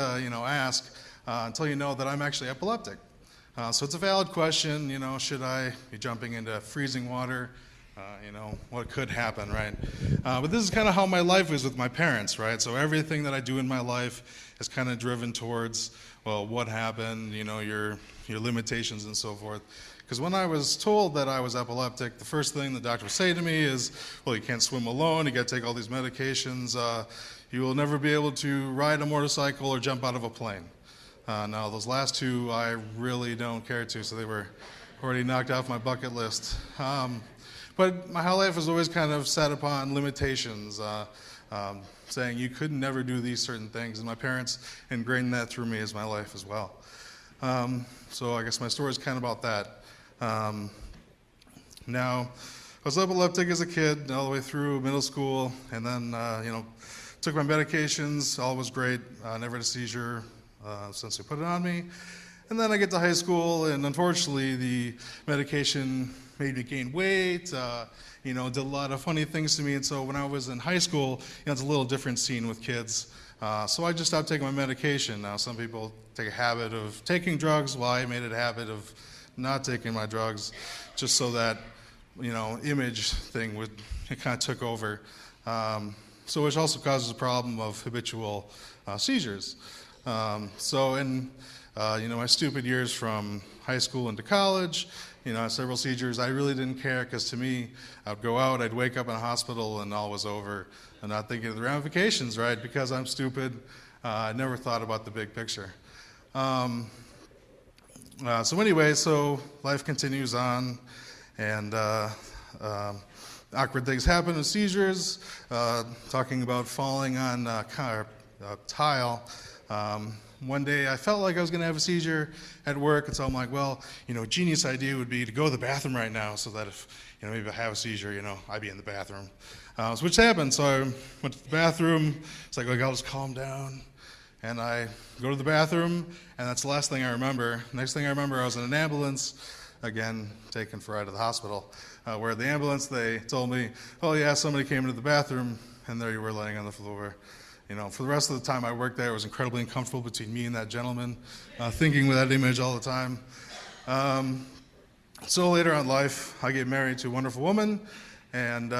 Speaker 9: ask until you know that I'm actually epileptic. So it's a valid question. Should I be jumping into freezing water? what could happen, right? But this is kind of how my life is with my parents, right? So everything that I do in my life is kind of driven towards, well, what happened, your limitations and so forth. Because when I was told that I was epileptic, the first thing the doctor would say to me is, well, you can't swim alone, you got to take all these medications, you will never be able to ride a motorcycle or jump out of a plane. Now, those last two I really don't care to, so they were already knocked off my bucket list. But my whole life was always kind of set upon limitations, saying you could never do these certain things, and my parents ingrained that through me as my life as well. So I guess my story is kind of about that. Now, I was epileptic as a kid, all the way through middle school, and then, took my medications, all was great, never had a seizure since they put it on me. And then I get to high school, and unfortunately, the medication made me gain weight, did a lot of funny things to me. And so when I was in high school, it's a little different scene with kids. So I just stopped taking my medication. Now, some people take a habit of taking drugs, while I made it a habit of not taking my drugs, just so that, image thing it kind of took over. So which also causes a problem of habitual seizures. So in my stupid years from high school into college, I had several seizures. I really didn't care, because to me, I'd go out, I'd wake up in a hospital, and all was over. I'm not thinking of the ramifications, right? Because I'm stupid, I never thought about the big picture. So anyway, life continues on, and awkward things happen with seizures. Talking about falling on tile. One day I felt like I was going to have a seizure at work, and so I'm like, well, a genius idea would be to go to the bathroom right now, so that if, maybe I have a seizure, I'd be in the bathroom. Which happened, so I went to the bathroom. It's like, I'll just calm down. And I go to the bathroom, and that's the last thing I remember. Next thing I remember, I was in an ambulance, again, taken for a ride to the hospital, where the ambulance, they told me, oh yeah, somebody came into the bathroom, and there you were laying on the floor. For the rest of the time I worked there, it was incredibly uncomfortable between me and that gentleman, thinking with that image all the time. So later on in life, I get married to a wonderful woman, and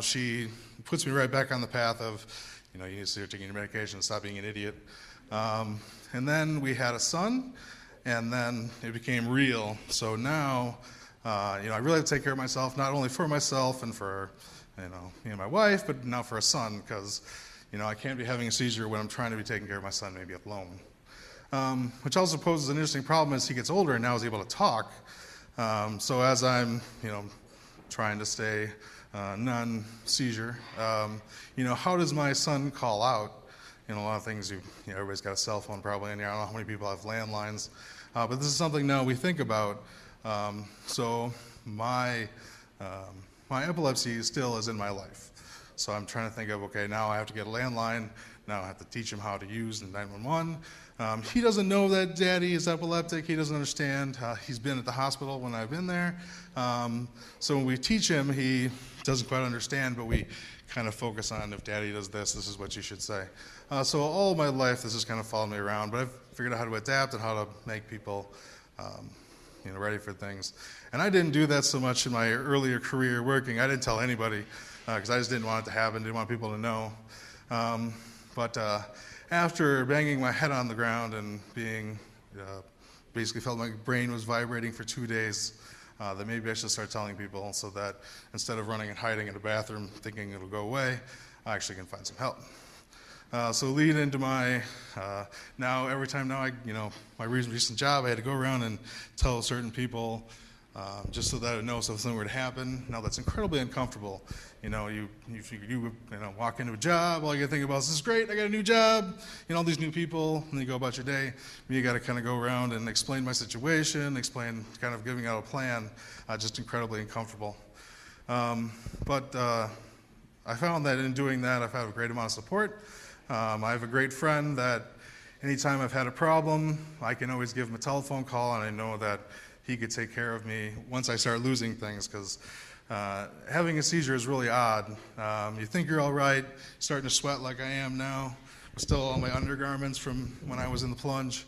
Speaker 9: she puts me right back on the path of, you need to start taking your medication and stop being an idiot. And then we had a son, and then it became real. So now, I really have to take care of myself, not only for myself and for, me and my wife, but now for a son, because I can't be having a seizure when I'm trying to be taking care of my son, maybe alone. Which also poses an interesting problem as he gets older and now is able to talk. So as I'm, trying to stay non-seizure, how does my son call out? A lot of things, everybody's got a cell phone probably in here. I don't know how many people have landlines. But this is something now we think about. So my epilepsy still is in my life. So I'm trying to think of, okay, now I have to get a landline. Now I have to teach him how to use the 911. He doesn't know that Daddy is epileptic. He doesn't understand. He's been at the hospital when I've been there. So when we teach him, he doesn't quite understand, but we kind of focus on, if Daddy does this, this is what you should say. So all of my life, this has kind of followed me around, but I've figured out how to adapt and how to make people ready for things. And I didn't do that so much in my earlier career working. I didn't tell anybody, because I just didn't want it to happen, didn't want people to know. But after banging my head on the ground and being, basically felt my brain was vibrating for 2 days, that maybe I should start telling people, so that instead of running and hiding in a bathroom thinking it'll go away, I actually can find some help. So lead into my, now every time now my recent job, I had to go around and tell certain people, just so that I would know if something were to happen. Now that's incredibly uncomfortable. You walk into a job, all you gotta think about is, this is great, I got a new job, all these new people, and then you go about your day. You gotta kind of go around and explain my situation, explain kind of giving out a plan, just incredibly uncomfortable. But I found that in doing that, I've had a great amount of support. I have a great friend that anytime I've had a problem, I can always give him a telephone call, and I know that he could take care of me once I start losing things, because having a seizure is really odd. You think you're all right, starting to sweat like I am now, still all my undergarments from when I was in the plunge.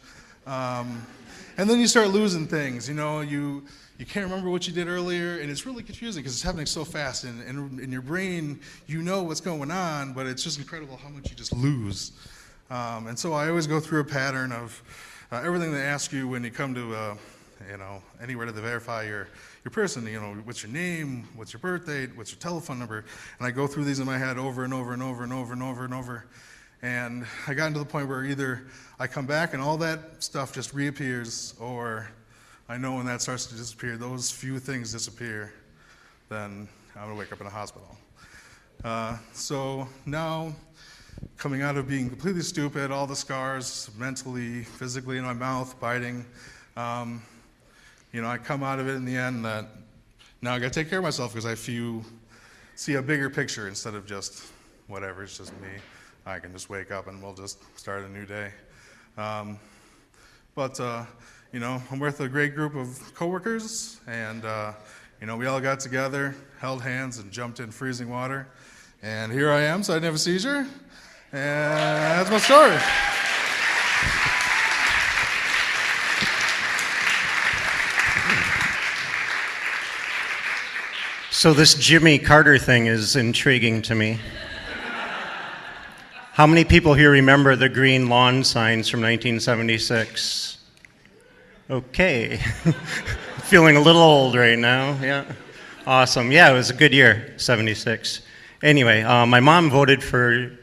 Speaker 9: And then you start losing things. You can't remember what you did earlier, and it's really confusing because it's happening so fast. And in your brain, you know what's going on, but it's just incredible how much you just lose. And so I always go through a pattern of everything they ask you when you come to, anywhere to verify your person. What's your name, what's your birth date, what's your telephone number, and I go through these in my head over and over and over and over and over and over. And I got to the point where either I come back and all that stuff just reappears, or I know when that starts to disappear, those few things disappear, then I'm going to wake up in a hospital. So now, coming out of being completely stupid, all the scars mentally, physically in my mouth, biting, I come out of it in the end that now I got to take care of myself because I see a bigger picture instead of just whatever, it's just me. I can just wake up and we'll just start a new day. But I'm with a great group of coworkers, and we all got together, held hands, and jumped in freezing water. And here I am, so I didn't have a seizure. And that's my story.
Speaker 10: So this Jimmy Carter thing is intriguing to me. How many people here remember the green lawn signs from 1976? Okay. Feeling a little old right now, yeah. Awesome, yeah, it was a good year, 76. Anyway, my mom voted for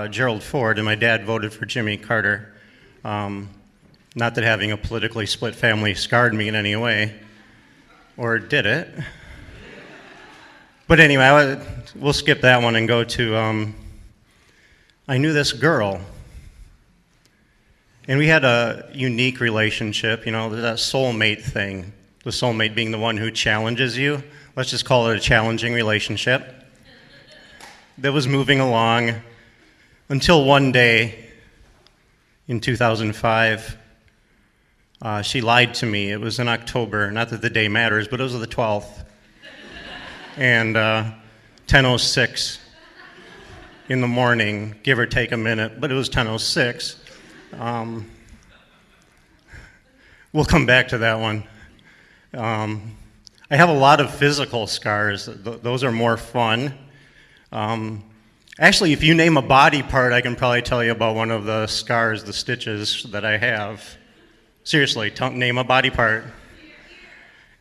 Speaker 10: Gerald Ford, and my dad voted for Jimmy Carter. Not that having a politically split family scarred me in any way, or did it? But anyway, we'll skip that one and go to, I knew this girl, and we had a unique relationship, that soulmate thing, the soulmate being the one who challenges you. Let's just call it a challenging relationship that was moving along until one day in 2005, she lied to me. It was in October, not that the day matters, but it was the 12th. And 10:06 in the morning, give or take a minute, but it was 10:06. We'll come back to that one. I have a lot of physical scars. Those are more fun. Actually, if you name a body part, I can probably tell you about one of the scars, the stitches that I have. Seriously, name a body part.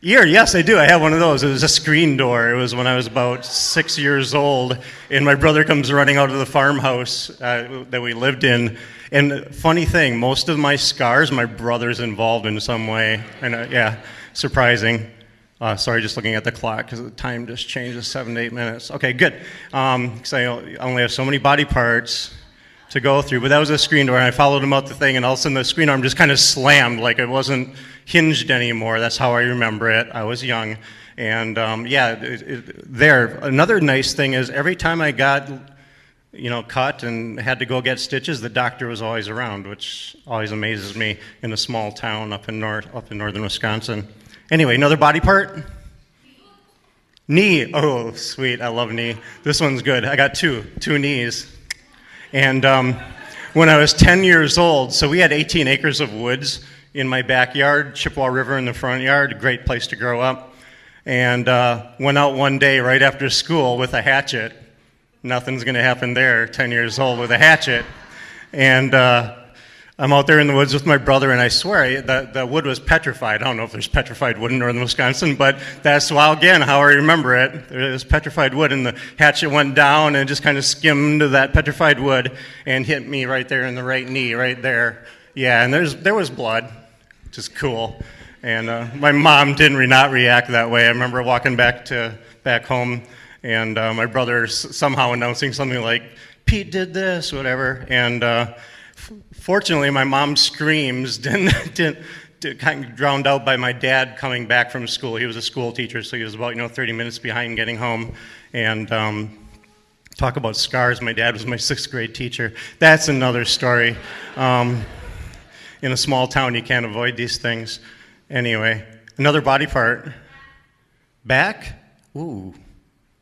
Speaker 10: Ear, yes, I do. I have one of those. It was a screen door. It was when I was about 6 years old, and my brother comes running out of the farmhouse that we lived in. And funny thing, most of my scars, my brother's involved in some way. And yeah, surprising. Sorry, just looking at the clock because the time just changes 7 to 8 minutes. Okay, good. Because I only have so many body parts to go through. But that was a screen door, and I followed him out the thing, and all of a sudden the screen arm just kind of slammed, like it wasn't hinged anymore. That's how I remember it. I was young. And there. Another nice thing is every time I got cut and had to go get stitches, the doctor was always around, which always amazes me in a small town up in northern Wisconsin. Anyway, another body part? Knee. Oh, sweet. I love knee. This one's good. I got two knees. And when I was 10 years old, so we had 18 acres of woods in my backyard, Chippewa River in the front yard, a great place to grow up. And went out one day right after school with a hatchet. Nothing's going to happen there, 10 years old with a hatchet. And I'm out there in the woods with my brother, and I swear the wood was petrified. I don't know if there's petrified wood in northern Wisconsin, but that's, well, again, how I remember it. There was petrified wood, and the hatchet went down and just kind of skimmed that petrified wood and hit me right there in the right knee, right there. Yeah, and there was blood, which is cool. And my mom did not react that way. I remember walking back home, and my brother somehow announcing something like, Pete did this, whatever. And fortunately, my mom's screams didn't kind of drowned out by my dad coming back from school. He was a school teacher, so he was about 30 minutes behind getting home. And talk about scars. My dad was my 6th grade teacher. That's another story. In a small town, you can't avoid these things. Anyway, another body part. Back? Ooh,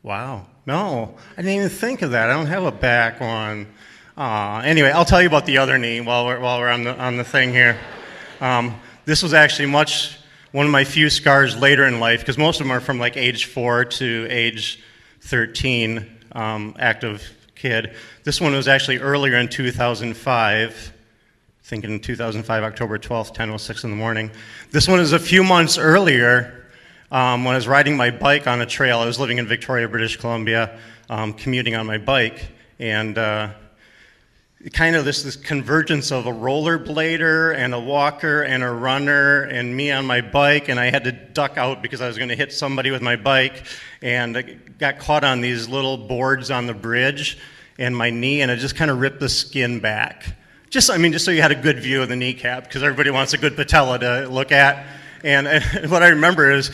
Speaker 10: wow. No, I didn't even think of that. I don't have a back one. Anyway, I'll tell you about the other knee while we're on the thing here. This was actually one of my few scars later in life, because most of them are from like age 4 to age 13, active kid. This one was actually earlier in 2005, I think in 2005, October 12th, 10:06 in the morning. This one is a few months earlier, when I was riding my bike on a trail. I was living in Victoria, British Columbia, commuting on my bike, and kind of this convergence of a rollerblader and a walker and a runner and me on my bike, and I had to duck out because I was going to hit somebody with my bike, and I got caught on these little boards on the bridge and my knee, and it just kind of ripped the skin back. Just so you had a good view of the kneecap, because everybody wants a good patella to look at. And what I remember is,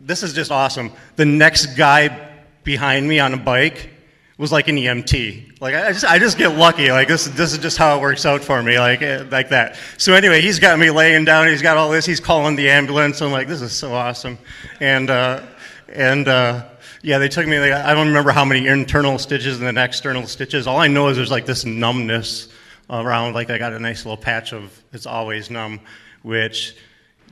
Speaker 10: this is just awesome. The next guy behind me on a bike was like an EMT. Like I just get lucky. Like this is just how it works out for me. Like that. So anyway, he's got me laying down. He's got all this. He's calling the ambulance. I'm like, this is so awesome. And yeah, they took me. I don't remember how many internal stitches and then external stitches. All I know is there's like this numbness around. Like I got a nice little patch of it's always numb, which.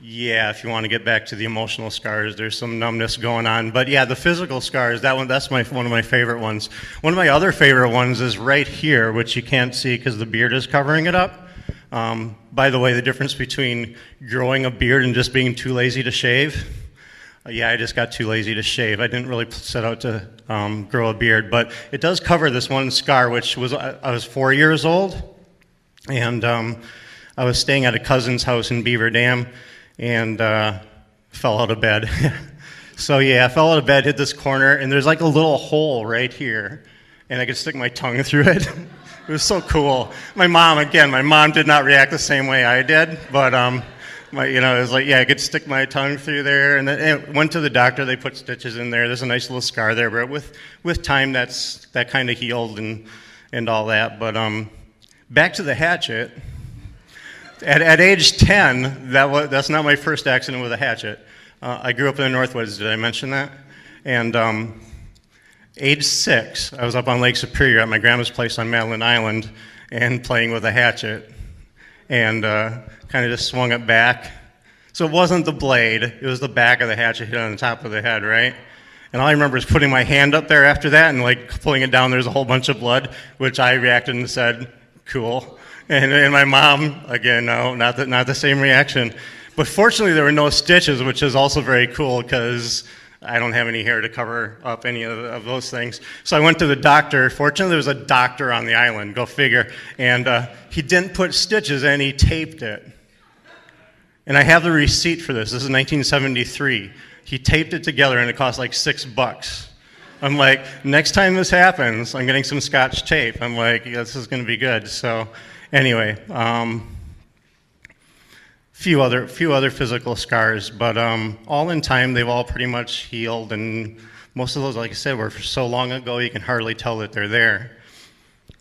Speaker 10: Yeah, if you want to get back to the emotional scars, there's some numbness going on. But yeah, the physical scars, that's one of my favorite ones. One of my other favorite ones is right here, which you can't see because the beard is covering it up. By the way, the difference between growing a beard and just being too lazy to shave. Yeah, I just got too lazy to shave. I didn't really set out to grow a beard, but it does cover this one scar, which was I was 4 years old, and I was staying at a cousin's house in Beaver Dam, and fell out of bed. So yeah, I fell out of bed, hit this corner, and there's like a little hole right here, and I could stick my tongue through it. It was so cool. My mom did not react the same way I did, but it was like, yeah, I could stick my tongue through there, and then went to the doctor. They put stitches in there. There's a nice little scar there, but with time, that kind of healed and all that. But back to the hatchet. At age 10, that's not my first accident with a hatchet. I grew up in the Northwoods, did I mention that? And age 6, I was up on Lake Superior at my grandma's place on Madeline Island and playing with a hatchet, and kind of just swung it back. So it wasn't the blade, it was the back of the hatchet hit on the top of the head, right? And all I remember is putting my hand up there after that and like pulling it down. There's a whole bunch of blood, which I reacted and said, cool. And my mom, again, no, not the same reaction. But fortunately, there were no stitches, which is also very cool because I don't have any hair to cover up any of those things. So I went to the doctor. Fortunately, there was a doctor on the island, go figure. And he didn't put stitches in, he taped it. And I have the receipt for this. This is 1973. He taped it together, and it cost like $6. I'm like, next time this happens, I'm getting some Scotch tape. I'm like, yeah, this is going to be good. So. Anyway, few other physical scars, but all in time, they've all pretty much healed, and most of those, like I said, were so long ago you can hardly tell that they're there.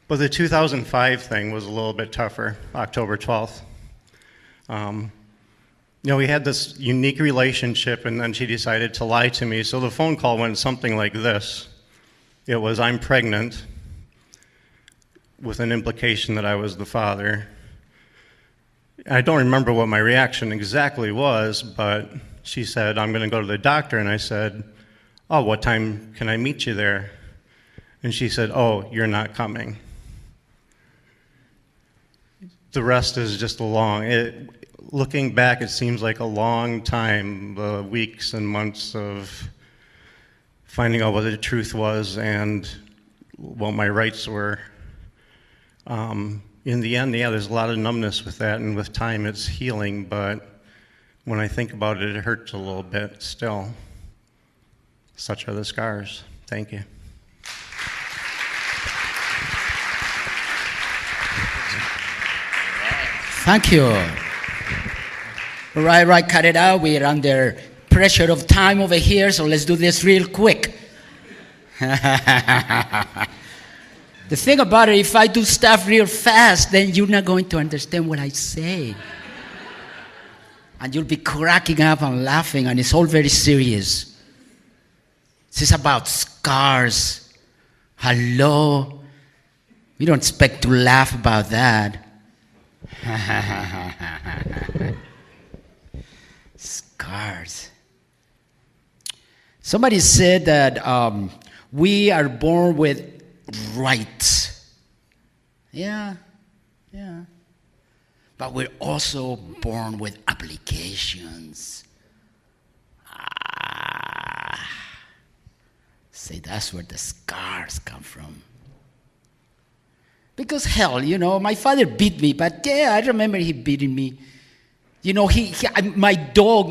Speaker 10: But the 2005 thing was a little bit tougher, October 12th. We had this unique relationship, and then she decided to lie to me, so the phone call went something like this. It was, I'm pregnant, with an implication that I was the father. I don't remember what my reaction exactly was, but she said, I'm going to go to the doctor, and I said, oh, what time can I meet you there? And she said, oh, you're not coming. The rest is just looking back, it seems like a long time, the weeks and months of finding out what the truth was and what my rights were. In the end, yeah, there's a lot of numbness with that, and with time it's healing, but when I think about it, it hurts a little bit still. Such are the scars. Thank you.
Speaker 11: Thank you. Right, cut it out. We're under pressure of time over here, so let's do this real quick. The thing about it, if I do stuff real fast, then you're not going to understand what I say. And you'll be cracking up and laughing, and it's all very serious. This is about scars. Hello? We don't expect to laugh about that. Scars. Somebody said that we are born with rights. Yeah. But we're also born with obligations. See, that's where the scars come from. Because hell, my father beat me, but yeah, I remember he beating me. My dog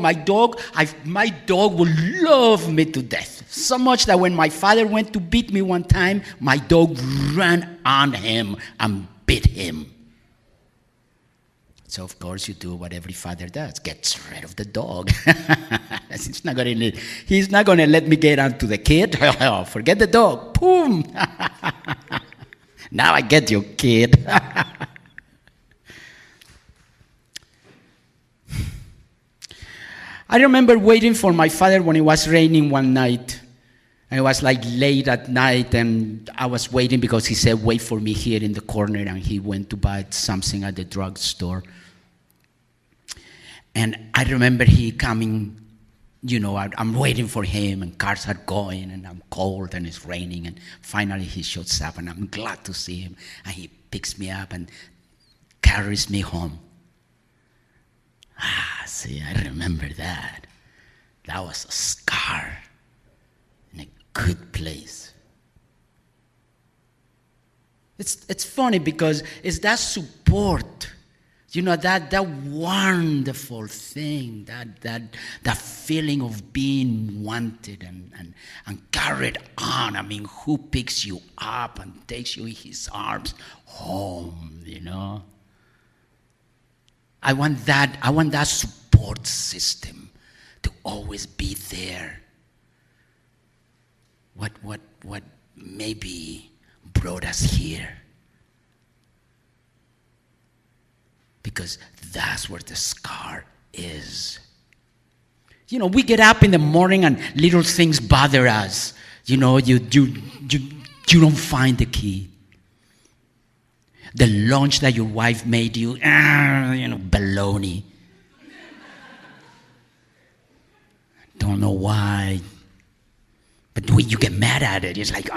Speaker 11: will love me to death. So much that when my father went to beat me one time, my dog ran on him and beat him. So of course you do what every father does, gets rid of the dog. He's not gonna let me get onto the kid. Forget the dog. Boom. Now I get you, kid. I remember waiting for my father when it was raining one night. And it was like late at night, and I was waiting because he said, wait for me here in the corner, and he went to buy something at the drugstore. And I remember he coming, I'm waiting for him, and cars are going, and I'm cold, and it's raining, and finally he shows up, and I'm glad to see him, and he picks me up and carries me home. See, I remember that. That was a scar in a good place. It's funny because it's that support, that wonderful thing, that feeling of being wanted and carried on. I mean, who picks you up and takes you in his arms home, I want that support system to always be there. What maybe brought us here? Because that's where the scar is. We get up in the morning and little things bother us. You don't find the key. The lunch that your wife made you, baloney. Don't know why. But when you get mad at it, it's like,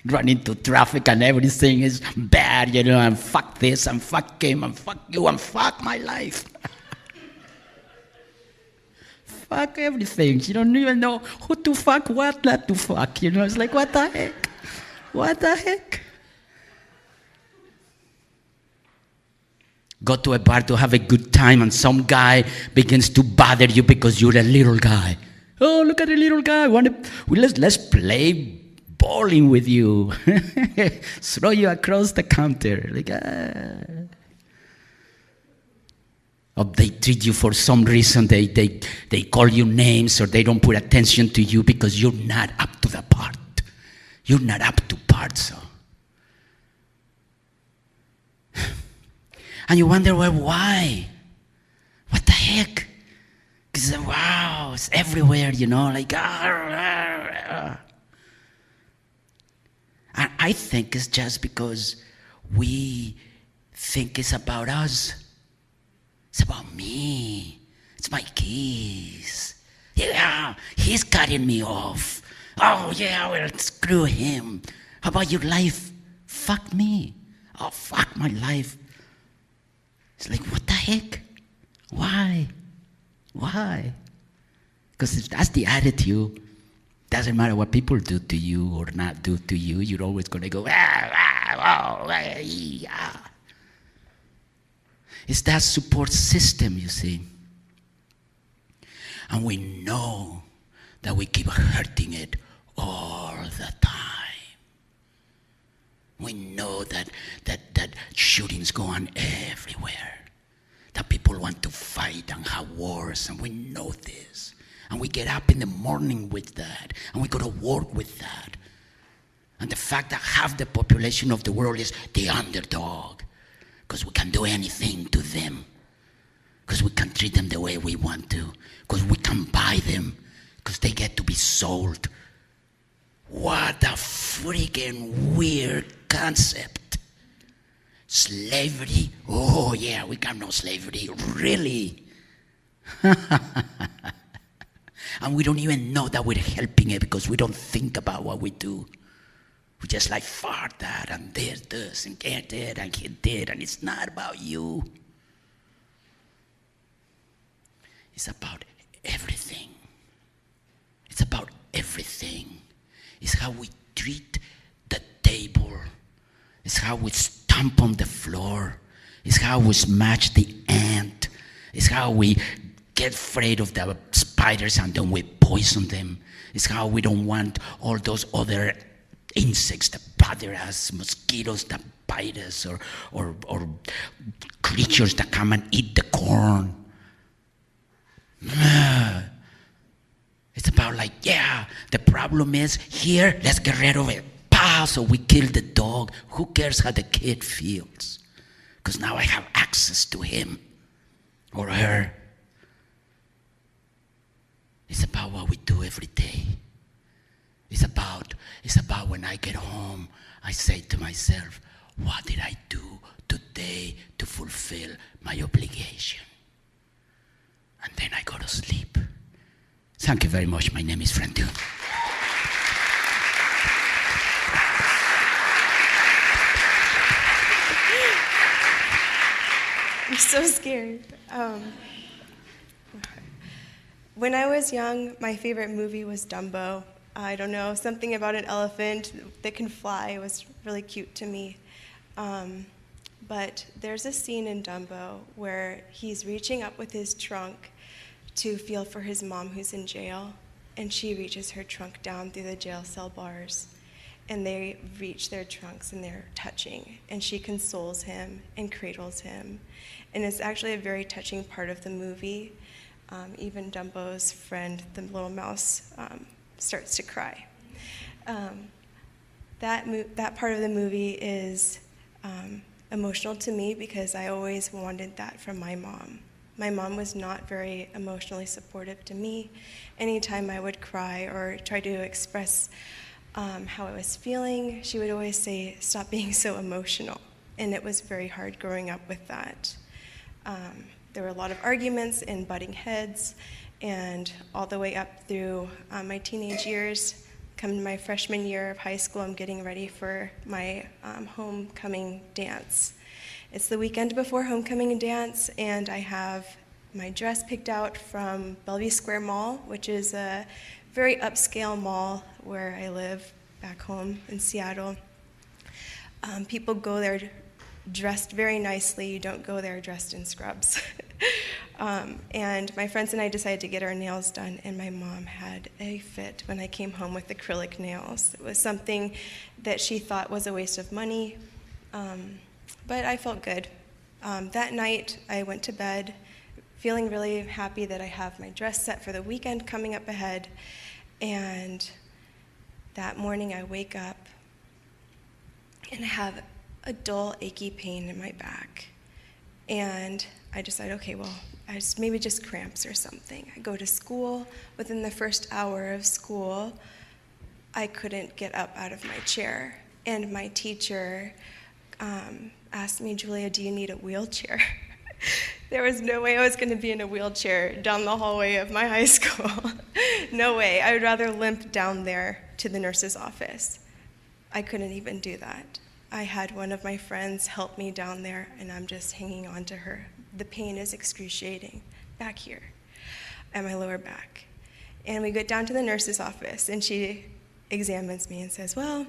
Speaker 11: run into traffic and everything is bad, and fuck this, and fuck him, and fuck you, and fuck my life. Fuck everything. You don't even know who to fuck, what not to fuck. It's like, what the heck? What the heck? Go to a bar to have a good time, and some guy begins to bother you because you're a little guy. Oh, look at the little guy. Let's play bowling with you. Throw you across the counter. Or they treat you for some reason. They call you names, or they don't put attention to you because you're not up to the part. You're not up to par, so. And you wonder, well, why? What the heck? Because, wow, it's everywhere, And I think it's just because we think it's about us. It's about me. It's my keys. Yeah, he's cutting me off. Oh, yeah, well, screw him. How about your life? Fuck me. Oh, fuck my life. It's like, what the heck? Why? Because if that's the attitude, doesn't matter what people do to you or not do to you, you're always going to go, yeah. It's that support system, you see. And we know that we keep hurting it all the time. We know that shootings go on everywhere, that people want to fight and have wars, and we know this. And we get up in the morning with that, and we go to work with that. And the fact that half the population of the world is the underdog, because we can do anything to them, because we can treat them the way we want to, because we can buy them, because they get to be sold. What a freaking weird concept. Slavery? Oh, yeah, we got no slavery. Really? And we don't even know that we're helping it because we don't think about what we do. We just like fart that and this and get it and he did, and it's not about you. It's about everything. It's about everything. It's how we treat the table. It's how we stomp on the floor. It's how we smash the ant. It's how we get afraid of the spiders and then we poison them. It's how we don't want all those other insects that bother us, mosquitoes that bite us, or creatures that come and eat the corn. It's about like, yeah, the problem is here, let's get rid of it. Pow, so we kill the dog. Who cares how the kid feels? Because now I have access to him or her. It's about what we do every day. It's about when I get home, I say to myself, what did I do today to fulfill my obligation? And then I go to sleep. Thank you very much. My name is Frandu.
Speaker 12: I'm so scared. When I was young, my favorite movie was Dumbo. I don't know, something about an elephant that can fly was really cute to me. But there's a scene in Dumbo where he's reaching up with his trunk to feel for his mom who's in jail, and she reaches her trunk down through the jail cell bars, and they reach their trunks and they're touching, and she consoles him and cradles him. And it's actually a very touching part of the movie. Even Dumbo's friend, the little mouse, starts to cry. That part of the movie is emotional to me because I always wanted that from my mom. My mom was not very emotionally supportive to me. Anytime I would cry or try to express how I was feeling, she would always say, "Stop being so emotional." And it was very hard growing up with that. There were a lot of arguments and butting heads, and all the way up through my teenage years, come to my freshman year of high school, I'm getting ready for my homecoming dance. It's the weekend before homecoming dance, and I have my dress picked out from Bellevue Square Mall, which is a very upscale mall where I live back home in Seattle. People go there dressed very nicely. You don't go there dressed in scrubs. And my friends and I decided to get our nails done, and my mom had a fit when I came home with acrylic nails. It was something that she thought was a waste of money, but I felt good. That night, I went to bed feeling really happy that I have my dress set for the weekend coming up ahead, and that morning I wake up and I have a dull, achy pain in my back. And I decide, okay, well, maybe just cramps or something. I go to school. Within the first hour of school, I couldn't get up out of my chair. And my teacher asked me, "Julia, do you need a wheelchair?" There was no way I was going to be in a wheelchair down the hallway of my high school. No way. I would rather limp down there to the nurse's office. I couldn't even do that. I had one of my friends help me down there, and I'm just hanging on to her. The pain is excruciating back here at my lower back. And we get down to the nurse's office, and she examines me and says, "Well,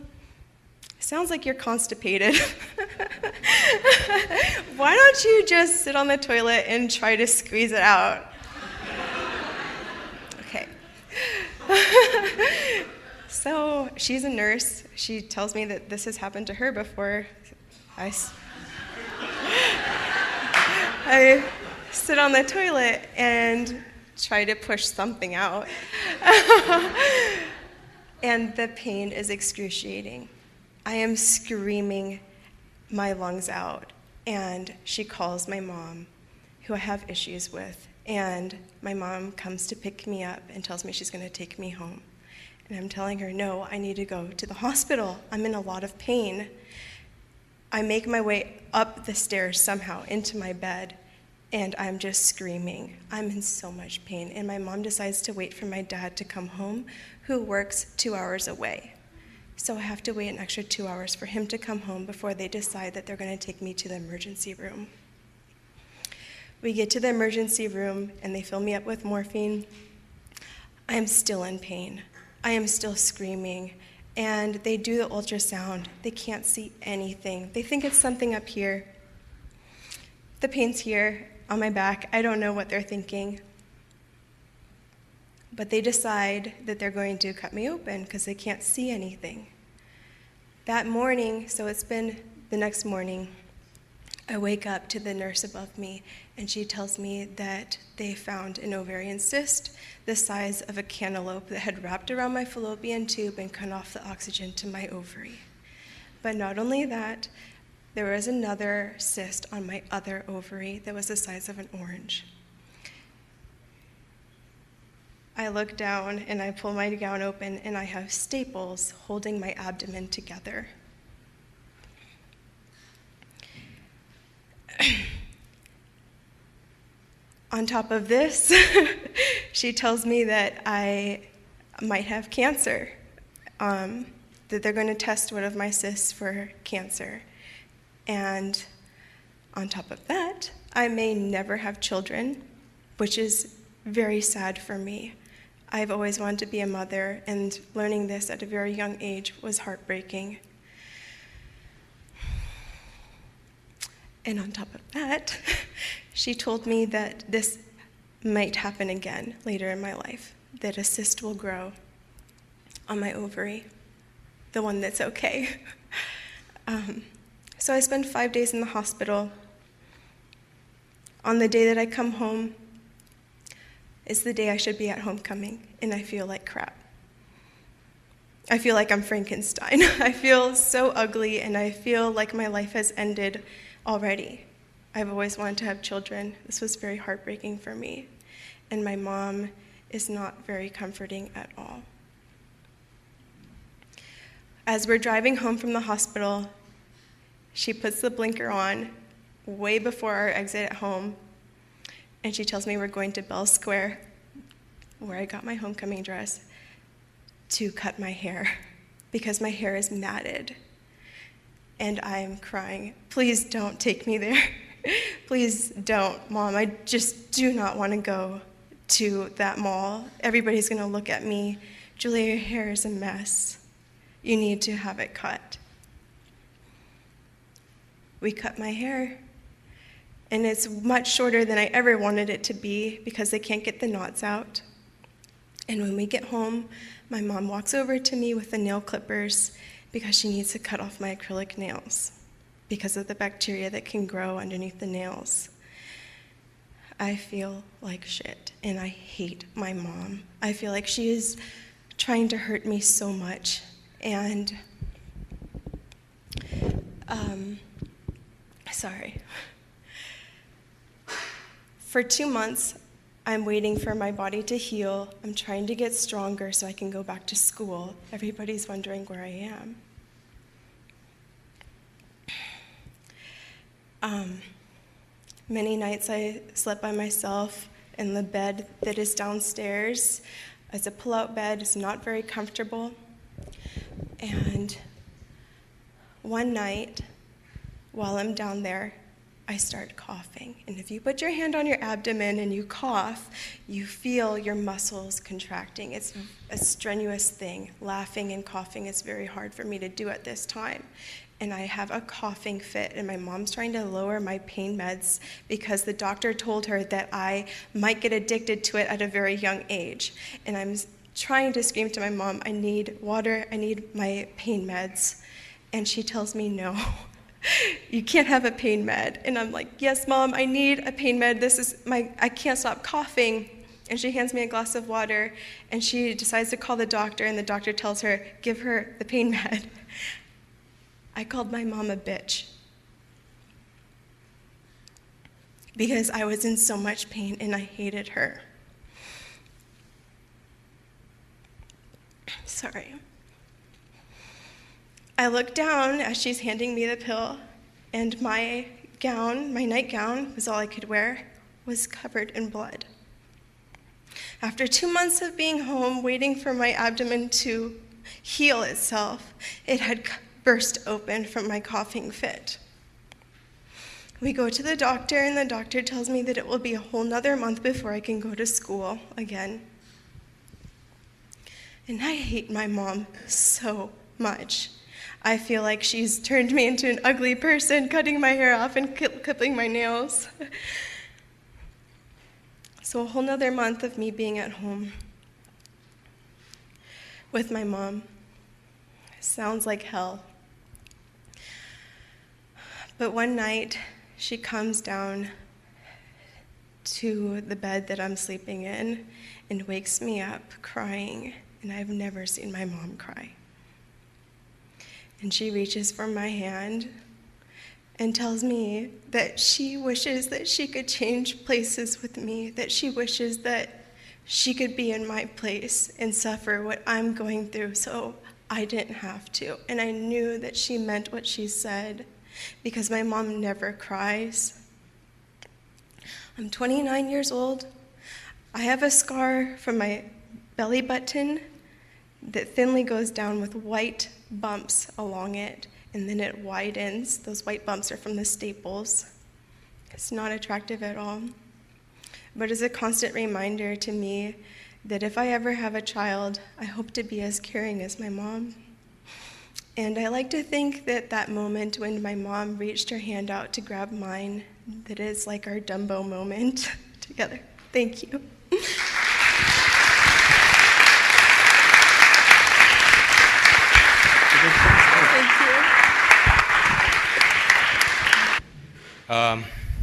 Speaker 12: sounds like you're constipated. Why don't you just sit on the toilet and try to squeeze it out?" Okay. So she's a nurse. She tells me that this has happened to her before. I sit on the toilet and try to push something out. And the pain is excruciating. I am screaming my lungs out. And she calls my mom, who I have issues with. And my mom comes to pick me up and tells me she's going to take me home. And I'm telling her, "No, I need to go to the hospital. I'm in a lot of pain." I make my way up the stairs somehow into my bed, and I'm just screaming. I'm in so much pain. And my mom decides to wait for my dad to come home, who works 2 hours away. So I have to wait an extra 2 hours for him to come home before they decide that they're going to take me to the emergency room. We get to the emergency room, and they fill me up with morphine. I am still in pain. I am still screaming. And they do the ultrasound. They can't see anything. They think it's something up here. The pain's here on my back. I don't know what they're thinking. But they decide that they're going to cut me open because they can't see anything. That morning, so it's been the next morning, I wake up to the nurse above me, and she tells me that they found an ovarian cyst the size of a cantaloupe that had wrapped around my fallopian tube and cut off the oxygen to my ovary. But not only that, there was another cyst on my other ovary that was the size of an orange. I look down and I pull my gown open, and I have staples holding my abdomen together. On top of this, she tells me that I might have cancer, that they're going to test one of my cysts for cancer. And on top of that, I may never have children, which is very sad for me. I've always wanted to be a mother, and learning this at a very young age was heartbreaking. And on top of that, she told me that this might happen again later in my life, that a cyst will grow on my ovary, the one that's okay. So I spent 5 days in the hospital. On the day that I come home is the day I should be at homecoming, and I feel like crap. I feel like I'm Frankenstein. I feel so ugly, and I feel like my life has ended already. I've always wanted to have children. This was very heartbreaking for me. And my mom is not very comforting at all. As we're driving home from the hospital, she puts the blinker on way before our exit at home, and she tells me we're going to Bell Square, where I got my homecoming dress, to cut my hair because my hair is matted. And I'm crying. Please don't take me there. Please don't, Mom. I just do not want to go to that mall. Everybody's going to look at me. Julia, your hair is a mess. You need to have it cut. We cut my hair, and it's much shorter than I ever wanted it to be because they can't get the knots out. And when we get home, my mom walks over to me with the nail clippers because she needs to cut off my acrylic nails because of the bacteria that can grow underneath the nails. I feel like shit, and I hate my mom. I feel like she is trying to hurt me so much. And, sorry. For 2 months, I'm waiting for my body to heal. I'm trying to get stronger so I can go back to school. Everybody's wondering where I am. Many nights I slept by myself in the bed that is downstairs. It's a pull-out bed. It's not very comfortable. And one night, while I'm down there, I start coughing. And if you put your hand on your abdomen and you cough, you feel your muscles contracting. It's a strenuous thing. Laughing and coughing is very hard for me to do at this time. And I have a coughing fit, and my mom's trying to lower my pain meds because the doctor told her that I might get addicted to it at a very young age. And I'm trying to scream to my mom, I need water, I need my pain meds. And she tells me, no, you can't have a pain med. And I'm like, yes, Mom, I need a pain med. I can't stop coughing. And she hands me a glass of water, and she decides to call the doctor, and the doctor tells her, give her the pain med. I called my mom a bitch because I was in so much pain and I hated her. Sorry. I look down as she's handing me the pill, and my gown, my nightgown, was all I could wear, was covered in blood. After 2 months of being home, waiting for my abdomen to heal itself, it had burst open from my coughing fit. We go to the doctor, and the doctor tells me that it will be a whole nother month before I can go to school again. And I hate my mom so much. I feel like she's turned me into an ugly person, cutting my hair off and clipping my nails. So a whole nother month of me being at home with my mom. Sounds like hell. But one night, she comes down to the bed that I'm sleeping in and wakes me up crying, and I've never seen my mom cry. And she reaches for my hand and tells me that she wishes that she could change places with me, that she wishes that she could be in my place and suffer what I'm going through so I didn't have to. And I knew that she meant what she said, because my mom never cries. I'm 29 years old. I have a scar from my belly button that thinly goes down with white bumps along it, and then it widens. Those white bumps are from the staples. It's not attractive at all, but it's a constant reminder to me that if I ever have a child, I hope to be as caring as my mom. And I like to think that that moment when my mom reached her hand out to grab mine, that is like our Dumbo moment together. Thank you.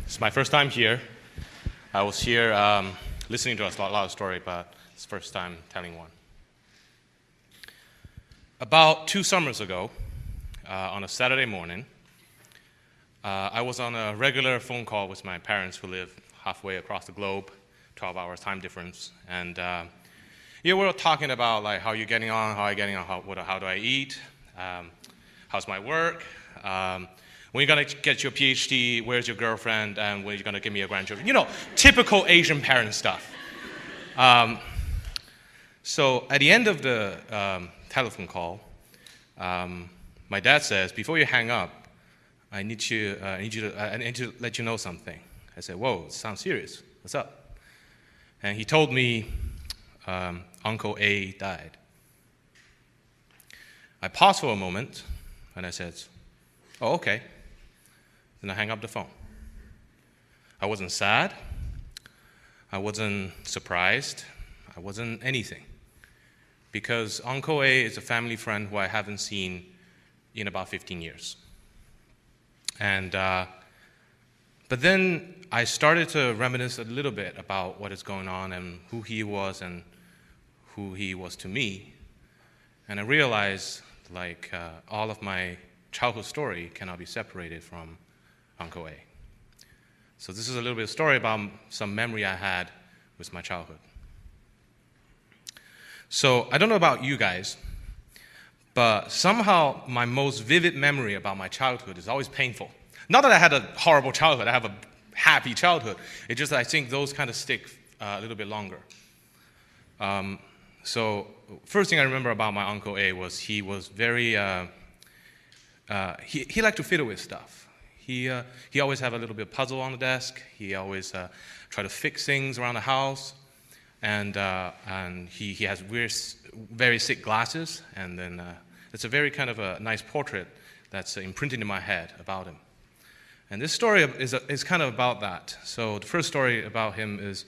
Speaker 13: It's my first time here. I was here listening to a lot of story, but it's the first time telling one. About 2 summers ago, on a Saturday morning, I was on a regular phone call with my parents who live halfway across the globe, 12 hours time difference, and we were talking about like how you're getting on, how I'm getting on, how do I eat, how's my work, when you're gonna get your PhD, where's your girlfriend, and when you're gonna give me a grandchildren. You know, typical Asian parent stuff. So at the end of the telephone call, my dad says, "Before you hang up, I need to let you know something." I said, "Whoa, it sounds serious. What's up?" And he told me Uncle A died. I paused for a moment, and I said, "Oh, okay." Then I hang up the phone. I wasn't sad. I wasn't surprised. I wasn't anything. Because Uncle A is a family friend who I haven't seen in about 15 years. And, but then I started to reminisce a little bit about what is going on and who he was and who he was to me. And I realized, like, all of my childhood story cannot be separated from Uncle A. So this is a little bit of story about some memory I had with my childhood. So I don't know about you guys, but somehow my most vivid memory about my childhood is always painful. Not that I had a horrible childhood, I have a happy childhood. It's just that I think those kind of stick a little bit longer. So first thing I remember about my Uncle A was he was very, he liked to fiddle with stuff. He always had a little bit of puzzle on the desk. He always tried to fix things around the house. And he has very thick glasses, and then it's a very kind of a nice portrait that's imprinted in my head about him. And this story is kind of about that. So the first story about him is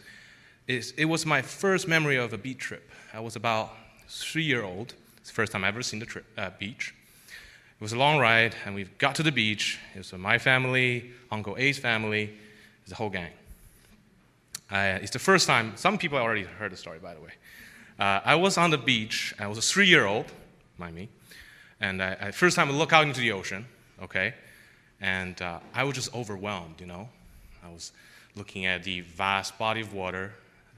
Speaker 13: it was my first memory of a beach trip. I was about 3-year-old. It's the first time I've ever seen the beach. It was a long ride, and we got to the beach. It was my family, Uncle A's family, it's the whole gang. It's the first time, some people already heard the story, by the way. I was on the beach, I was a 3-year-old, mind me, and first time I look out into the ocean, okay, and I was just overwhelmed, you know. I was looking at the vast body of water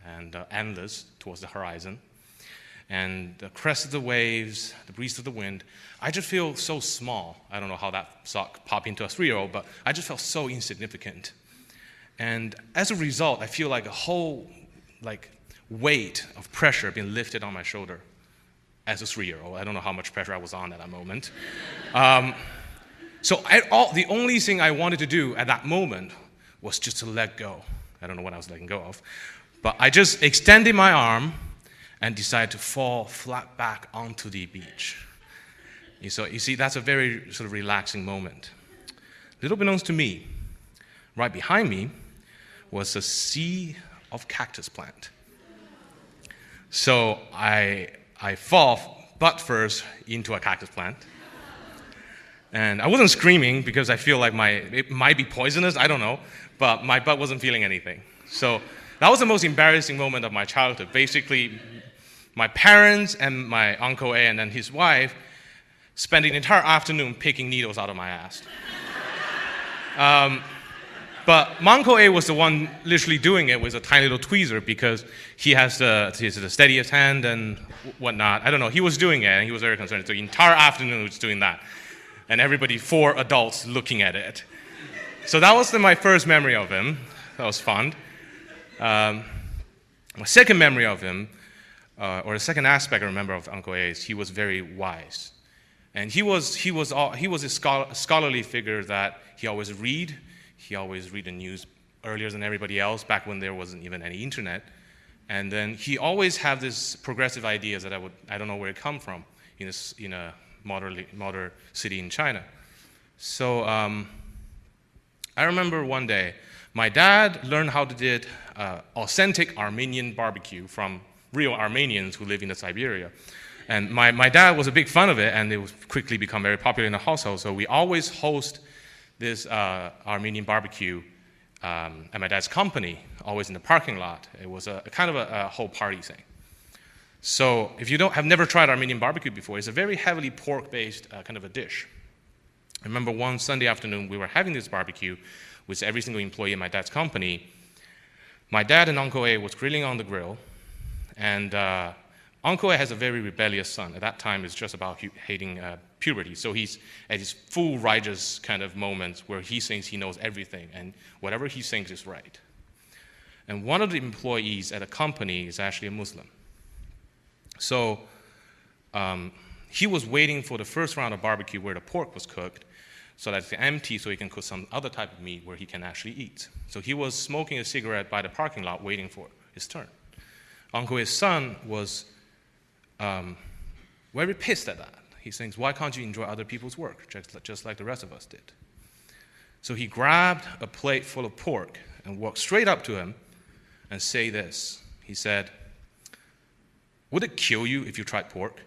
Speaker 13: and endless towards the horizon. and the crest of the waves, the breeze of the wind, I just feel so small. I don't know how that sock popped into a 3-year-old, but I just felt so insignificant. And as a result, I feel like a whole weight of pressure being lifted on my shoulder as a 3-year-old. I don't know how much pressure I was on at that moment. So the only thing I wanted to do at that moment was just to let go. I don't know what I was letting go of. But I just extended my arm and decided to fall flat back onto the beach. So you see, that's a very sort of relaxing moment. Little beknownst to me, right behind me was a sea of cactus plant. So I fall butt first into a cactus plant. And I wasn't screaming because I feel like it might be poisonous, I don't know, but my butt wasn't feeling anything. So that was the most embarrassing moment of my childhood. Basically, my parents and my Uncle A and then his wife spent the entire afternoon picking needles out of my ass. But my Uncle A was the one literally doing it with a tiny little tweezer because he has the steadiest hand and whatnot. I don't know. He was doing it, and he was very concerned. So the entire afternoon he was doing that. And everybody, 4 adults, looking at it. So that was my first memory of him. That was fun. My second memory of him, or the second aspect I remember of Uncle A, is he was very wise. And he was a scholarly figure that he always read. He always read the news earlier than everybody else, back when there wasn't even any internet. And then he always had this progressive ideas that I don't know where it come from in a modern city in China. So I remember one day, my dad learned how to do authentic Armenian barbecue from real Armenians who live in Siberia. And my dad was a big fan of it, and it was quickly become very popular in the household. So we always host this Armenian barbecue at my dad's company, always in the parking lot. It was a kind of a whole party thing. So if you have never tried Armenian barbecue before, it's a very heavily pork-based kind of a dish. I remember one Sunday afternoon, we were having this barbecue with every single employee in my dad's company. My dad and Uncle A was grilling on the grill, and Uncle A has a very rebellious son. At that time, it's just about hitting puberty. So he's at his full righteous kind of moments where he thinks he knows everything, and whatever he thinks is right. And one of the employees at a company is actually a Muslim. So he was waiting for the first round of barbecue where the pork was cooked so that it's empty so he can cook some other type of meat where he can actually eat. So he was smoking a cigarette by the parking lot waiting for his turn. Uncle A's son was very pissed at that. He thinks, why can't you enjoy other people's work, just like the rest of us did? So he grabbed a plate full of pork and walked straight up to him and said this. He said, would it kill you if you tried pork?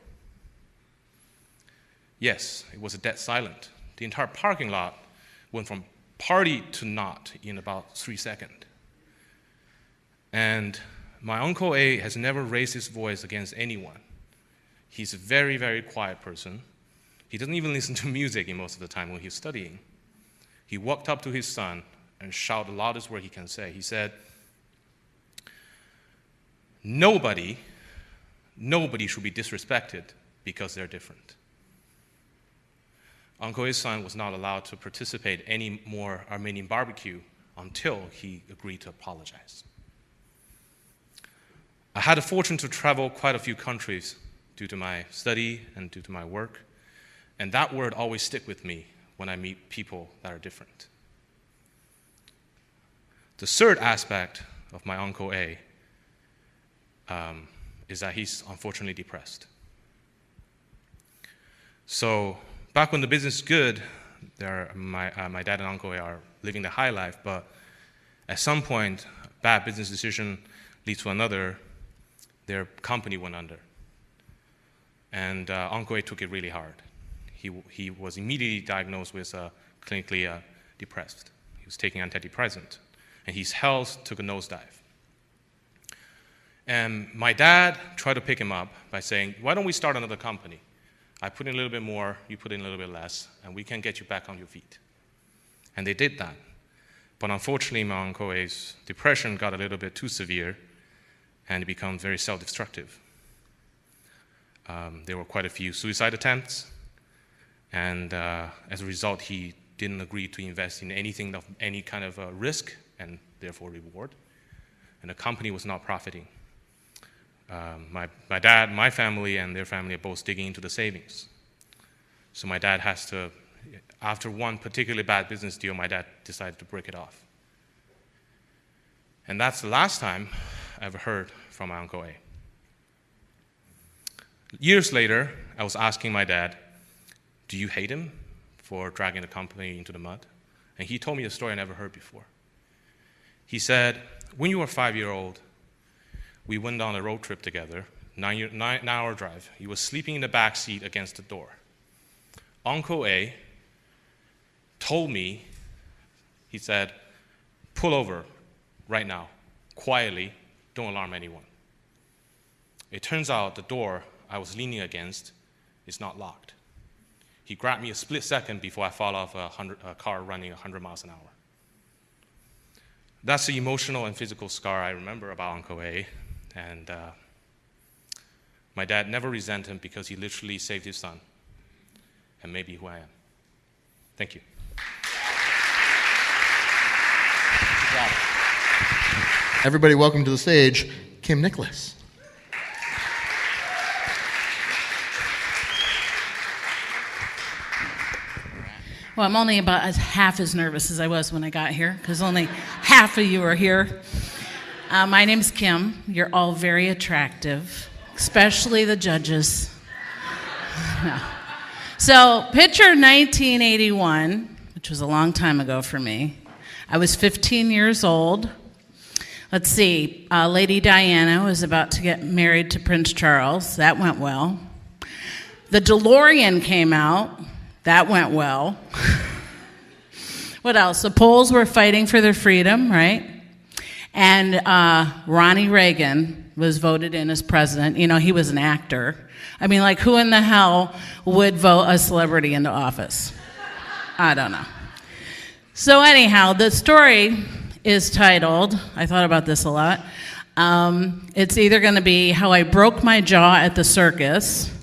Speaker 13: Yes, it was a dead silent. The entire parking lot went from party to not in about 3 seconds. And my Uncle A has never raised his voice against anyone. He's a very, very quiet person. He doesn't even listen to music most of the time when he's studying. He walked up to his son and shouted the loudest word he can say. He said, nobody should be disrespected because they're different. Uncle A's son was not allowed to participate any more Armenian barbecue until he agreed to apologize. I had the fortune to travel quite a few countries due to my study and due to my work, and that word always sticks with me when I meet people that are different. The third aspect of my Uncle A is that he's unfortunately depressed. So back when the business is good, my dad and Uncle A are living the high life, but at some point, a bad business decision leads to another. Their company went under. And Uncle A took it really hard. He was immediately diagnosed with clinically depressed. He was taking antidepressant, and his health took a nosedive. And my dad tried to pick him up by saying, why don't we start another company? I put in a little bit more, you put in a little bit less, and we can get you back on your feet. And they did that. But unfortunately, my Uncle A's depression got a little bit too severe, and it became very self-destructive. There were quite a few suicide attempts, and as a result, he didn't agree to invest in anything of any kind of risk and therefore reward, and the company was not profiting. My dad, my family, and their family are both digging into the savings. So my dad has to, after one particularly bad business deal, my dad decided to break it off. And that's the last time I ever heard from my Uncle A. Years later, I was asking my dad, do you hate him for dragging the company into the mud? And he told me a story I never heard before. He said, when you were 5-year-old, we went on a road trip together, 9-hour drive. He was sleeping in the back seat against the door. Uncle A told me, he said, pull over right now, quietly, don't alarm anyone. It turns out the door I was leaning against is not locked. He grabbed me a split second before I fall off a car running 100 miles an hour. That's the emotional and physical scar I remember about Uncle A. And my dad never resented him because he literally saved his son and made me who I am. Thank you.
Speaker 1: Everybody, welcome to the stage, Kim Nicholas.
Speaker 14: Well, I'm only about half as nervous as I was when I got here, because only half of you are here. My name's Kim. You're all very attractive, especially the judges. No. So, picture 1981, which was a long time ago for me. I was 15 years old. Let's see, Lady Diana was about to get married to Prince Charles. That went well. The DeLorean came out. That went well. What else? The Poles were fighting for their freedom, right? And Ronnie Reagan was voted in as president. You know, he was an actor. I mean, like, who in the hell would vote a celebrity into office? I don't know. So anyhow, the story is titled, I thought about this a lot, it's either going to be how I broke my jaw at the circus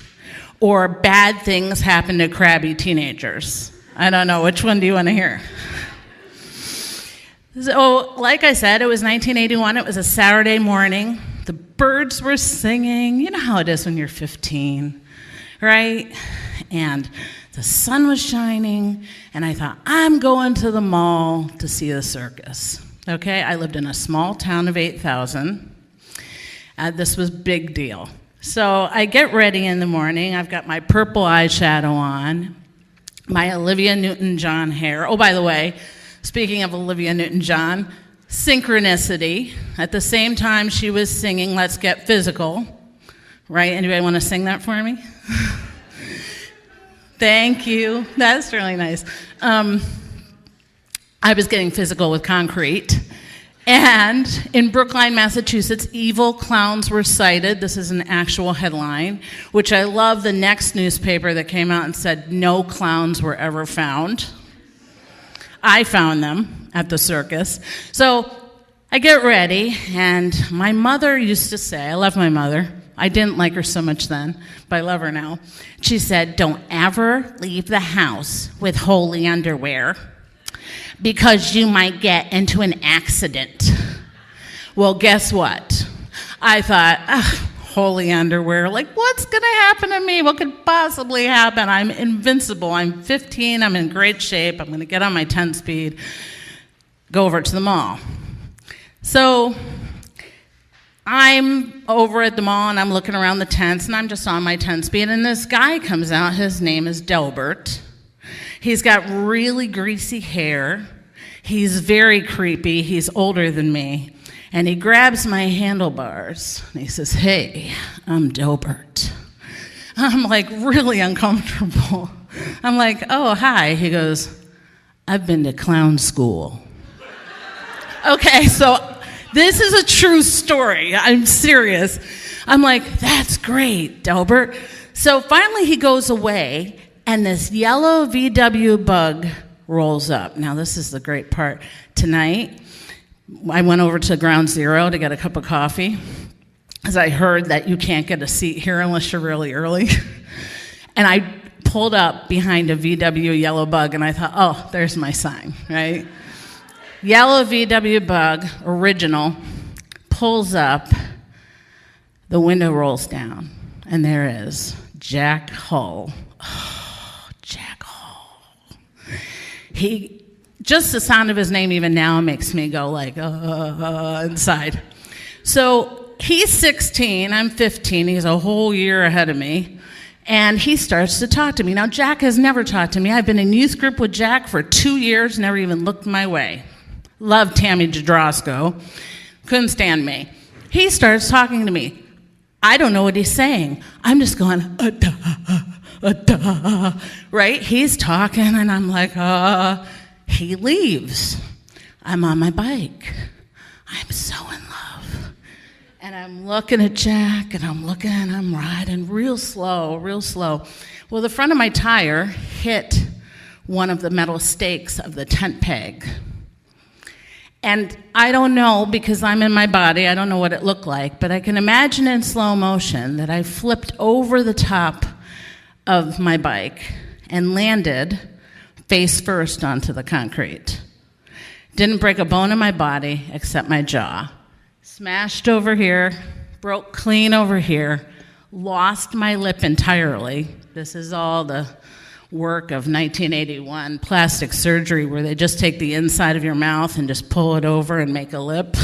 Speaker 14: or bad things happen to crabby teenagers. I don't know. Which one do you want to hear? So, like I said, it was 1981. It was a Saturday morning. The birds were singing. You know how it is when you're 15, right? And the sun was shining, and I thought, I'm going to the mall to see the circus. Okay, I lived in a small town of 8,000. This was a big deal. So I get ready in the morning. I've got my purple eyeshadow on, my Olivia Newton-John hair. Oh, by the way, speaking of Olivia Newton-John, synchronicity. At the same time she was singing Let's Get Physical, right? Anybody want to sing that for me? Thank you. That's really nice. I was getting physical with concrete. And in Brookline, Massachusetts, evil clowns were sighted. This is an actual headline, which I love. The next newspaper that came out and said no clowns were ever found. I found them at the circus. So I get ready, and my mother used to say, I love my mother. I didn't like her so much then, but I love her now. She said, don't ever leave the house with holy underwear, because you might get into an accident. Well, guess what? I thought, holy underwear, like, what's going to happen to me? What could possibly happen? I'm invincible. I'm 15. I'm in great shape. I'm going to get on my 10-speed, go over to the mall. So I'm over at the mall, and I'm looking around the tents, and I'm just on my 10-speed, and this guy comes out. His name is Delbert. He's got really greasy hair. He's very creepy. He's older than me. And he grabs my handlebars, and he says, hey, I'm Delbert. I'm like really uncomfortable. I'm like, oh, hi. He goes, I've been to clown school. Okay, so this is a true story. I'm serious. I'm like, that's great, Delbert. So finally he goes away, and this yellow VW bug rolls up. Now, this is the great part. Tonight, I went over to Ground Zero to get a cup of coffee. as I heard that you can't get a seat here unless you're really early. And I pulled up behind a VW yellow bug, and I thought, oh, there's my sign, right? Yellow VW bug, original, pulls up, the window rolls down, and there is Jack Hull. Oh, Jack Hull. Just the sound of his name even now makes me go like, inside. So he's 16, I'm 15, he's a whole year ahead of me, and he starts to talk to me. Now, Jack has never talked to me. I've been in youth group with Jack for 2 years, never even looked my way. Loved Tammy Jadrosco, couldn't stand me. He starts talking to me. I don't know what he's saying. I'm just going, right? He's talking, and I'm like, He leaves. I'm on my bike. I'm so in love. And I'm looking at Jack, and I'm riding real slow, real slow. Well, the front of my tire hit one of the metal stakes of the tent peg. And I don't know, because I'm in my body, I don't know what it looked like, but I can imagine in slow motion that I flipped over the top of my bike and landed face first onto the concrete. Didn't break a bone in my body except my jaw. Smashed over here, broke clean over here, lost my lip entirely. This is all the work of 1981 plastic surgery, where they just take the inside of your mouth and just pull it over and make a lip.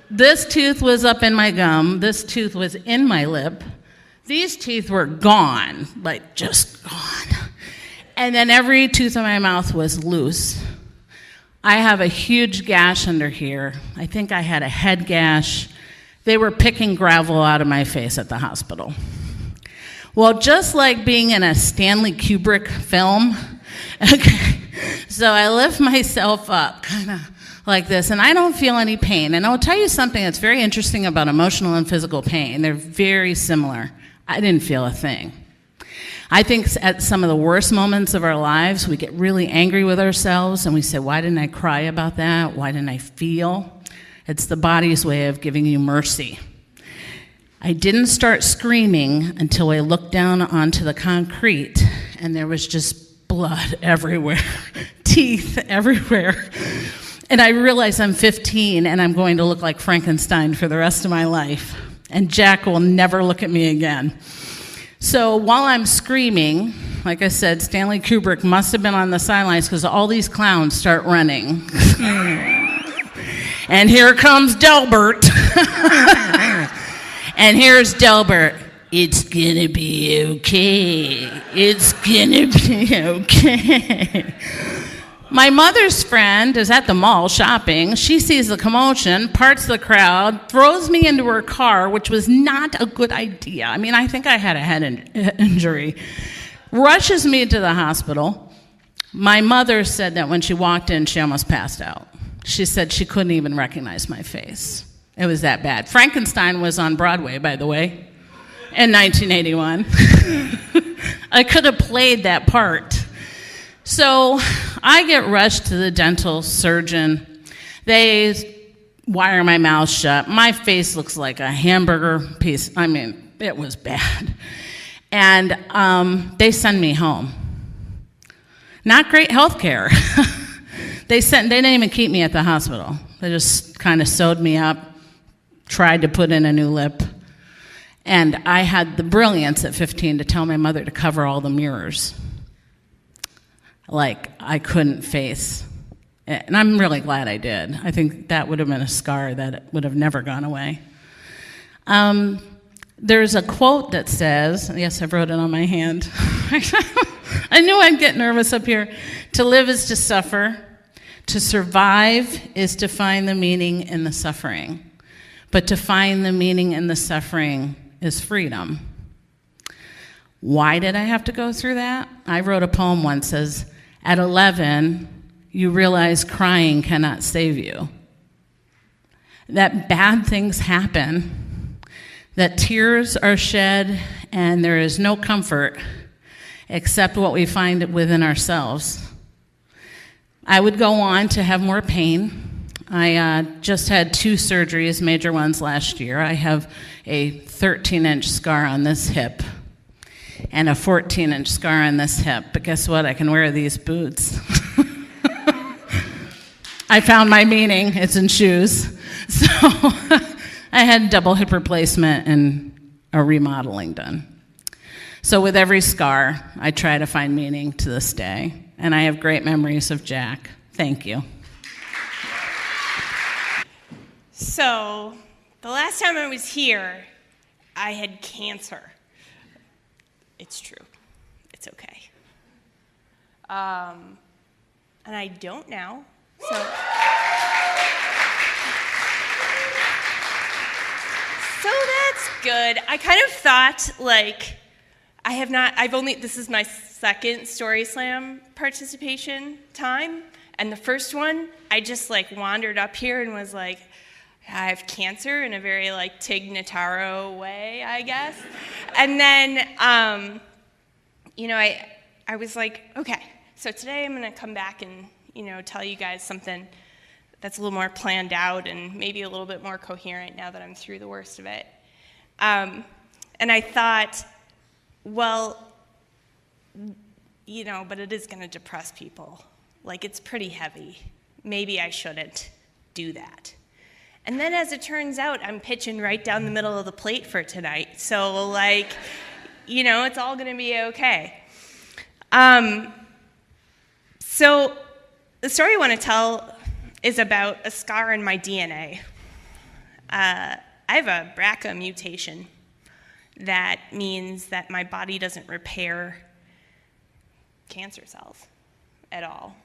Speaker 14: This tooth was up in my gum. This tooth was in my lip. These teeth were gone, like just gone. And then every tooth in my mouth was loose. I have a huge gash under here. I think I had a head gash. They were picking gravel out of my face at the hospital. Well, just like being in a Stanley Kubrick film, okay, so I lift myself up kind of like this, and I don't feel any pain. And I'll tell you something that's very interesting about emotional and physical pain. They're very similar. I didn't feel a thing. I think at some of the worst moments of our lives, we get really angry with ourselves, and we say, why didn't I cry about that? Why didn't I feel? It's the body's way of giving you mercy. I didn't start screaming until I looked down onto the concrete, and there was just blood everywhere, teeth everywhere. And I realized I'm 15, and I'm going to look like Frankenstein for the rest of my life. And Jack will never look at me again. So while I'm screaming, like I said, Stanley Kubrick must have been on the sidelines, because all these clowns start running. And here comes Delbert. And here's Delbert. It's gonna be okay. It's gonna be okay. My mother's friend is at the mall shopping. She sees the commotion, parts the crowd, throws me into her car, which was not a good idea. I mean, I think I had a head injury. Rushes me to the hospital. My mother said that when she walked in, she almost passed out. She said she couldn't even recognize my face. It was that bad. Frankenstein was on Broadway, by the way, in 1981. I could have played that part. So I get rushed to the dental surgeon. They wire my mouth shut. My face looks like a hamburger piece. I mean, it was bad. And they send me home. Not great health care. They didn't even keep me at the hospital. They just kind of sewed me up, tried to put in a new lip. And I had the brilliance at 15 to tell my mother to cover all the mirrors. Like, I couldn't face it. And I'm really glad I did. I think that would have been a scar that would have never gone away. There's a quote that says, yes, I wrote it on my hand. I knew I'd get nervous up here. To live is to suffer. To survive is to find the meaning in the suffering. But to find the meaning in the suffering is freedom. Why did I have to go through that? I wrote a poem once that says, at 11, you realize crying cannot save you. That bad things happen, that tears are shed, and there is no comfort except what we find within ourselves. I would go on to have more pain. I just had 2 surgeries, major ones last year. I have a 13-inch scar on this hip and a 14-inch scar on this hip. But guess what? I can wear these boots. I found my meaning. It's in shoes. So I had double hip replacement and a remodeling done. So with every scar, I try to find meaning to this day. And I have great memories of Jack. Thank you.
Speaker 15: So, the last time I was here, I had cancer. It's true. It's okay. And I don't now. So that's good. I kind of thought, like, this is my second Story Slam participation time. And the first one, I just, like, wandered up here and was like, I have cancer in a very, like, Tig Notaro way, I guess. And then, I was like, okay, so today I'm going to come back and, tell you guys something that's a little more planned out and maybe a little bit more coherent now that I'm through the worst of it. And I thought, well, but it is going to depress people. Like, it's pretty heavy. Maybe I shouldn't do that. And then as it turns out, I'm pitching right down the middle of the plate for tonight. So, like, it's all going to be okay. So the story I want to tell is about a scar in my DNA. I have a BRCA mutation. That means that my body doesn't repair cancer cells at all.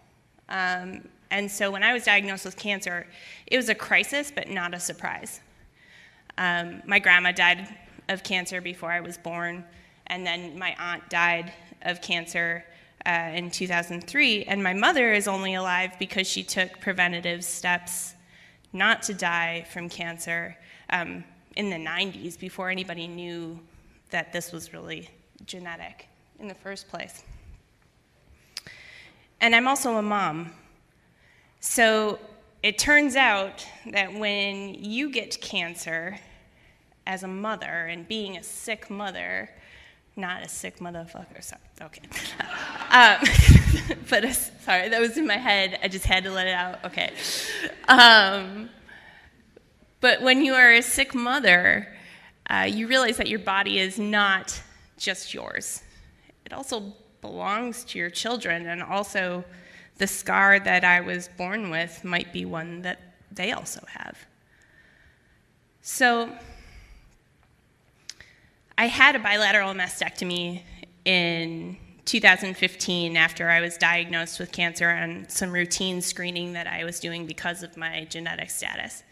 Speaker 15: And so when I was diagnosed with cancer, it was a crisis, but not a surprise. My grandma died of cancer before I was born, and then my aunt died of cancer in 2003, and my mother is only alive because she took preventative steps not to die from cancer in the 90s, before anybody knew that this was really genetic in the first place. And I'm also a mom. So it turns out that when you get cancer as a mother, and being a sick mother, not a sick motherfucker, sorry, okay. Sorry, that was in my head, I just had to let it out, okay. But when you are a sick mother, you realize that your body is not just yours. It also belongs to your children, and also the scar that I was born with might be one that they also have. So I had a bilateral mastectomy in 2015 after I was diagnosed with cancer and some routine screening that I was doing because of my genetic status.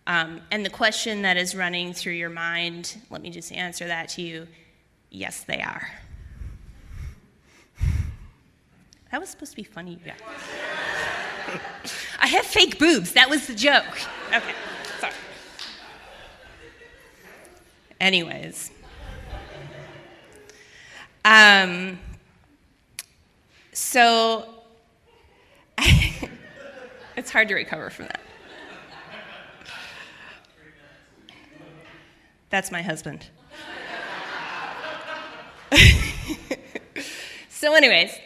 Speaker 15: And the question that is running through your mind, let me just answer that to you, yes, they are. That was supposed to be funny, you guys. I have fake boobs, that was the joke. Okay, sorry. Anyways. So, it's hard to recover from that. That's my husband. So anyways,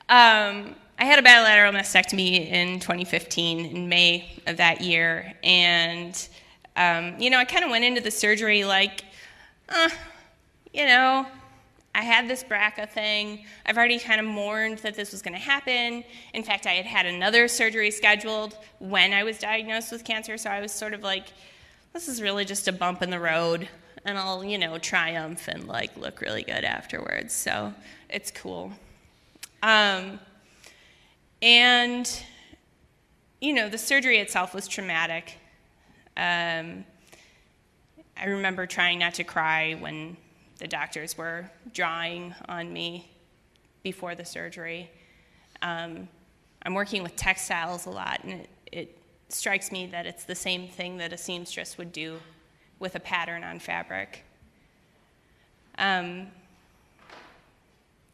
Speaker 15: I had a bilateral mastectomy in 2015, in May of that year, and I kind of went into the surgery like, I had this BRCA thing. I've already kind of mourned that this was going to happen. In fact, I had had another surgery scheduled when I was diagnosed with cancer, so I was sort of like, this is really just a bump in the road, and I'll, triumph and, look really good afterwards. So it's cool. And, the surgery itself was traumatic. I remember trying not to cry when the doctors were drawing on me before the surgery. I'm working with textiles a lot, and it strikes me that it's the same thing that a seamstress would do with a pattern on fabric.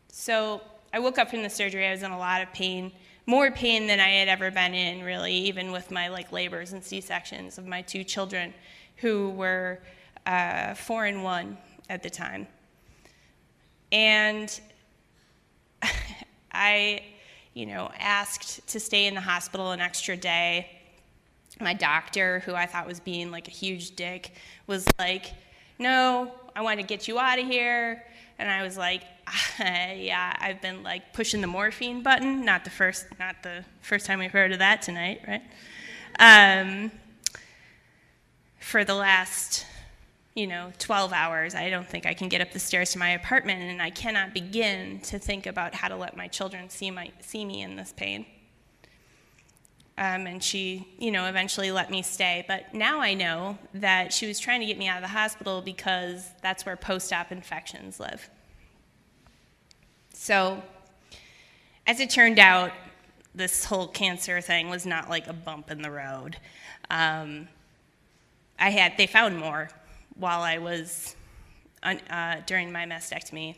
Speaker 15: So I woke up from the surgery. I was in a lot of pain. more pain than I had ever been in, really, even with my labors and C-sections of my 2 children, who were 4 and 1 at the time. And I, asked to stay in the hospital an extra day. My doctor, who I thought was being a huge dick, was like, "No, I want to get you out of here." And I was like, "Yeah, I've been pushing the morphine button." Not the first time we've heard of that tonight, right? For the last 12 hours, I don't think I can get up the stairs to my apartment, and I cannot begin to think about how to let my children see me in this pain. And she, eventually let me stay. But now I know that she was trying to get me out of the hospital because that's where post-op infections live. So, as it turned out, this whole cancer thing was not a bump in the road. They found more while I was during my mastectomy,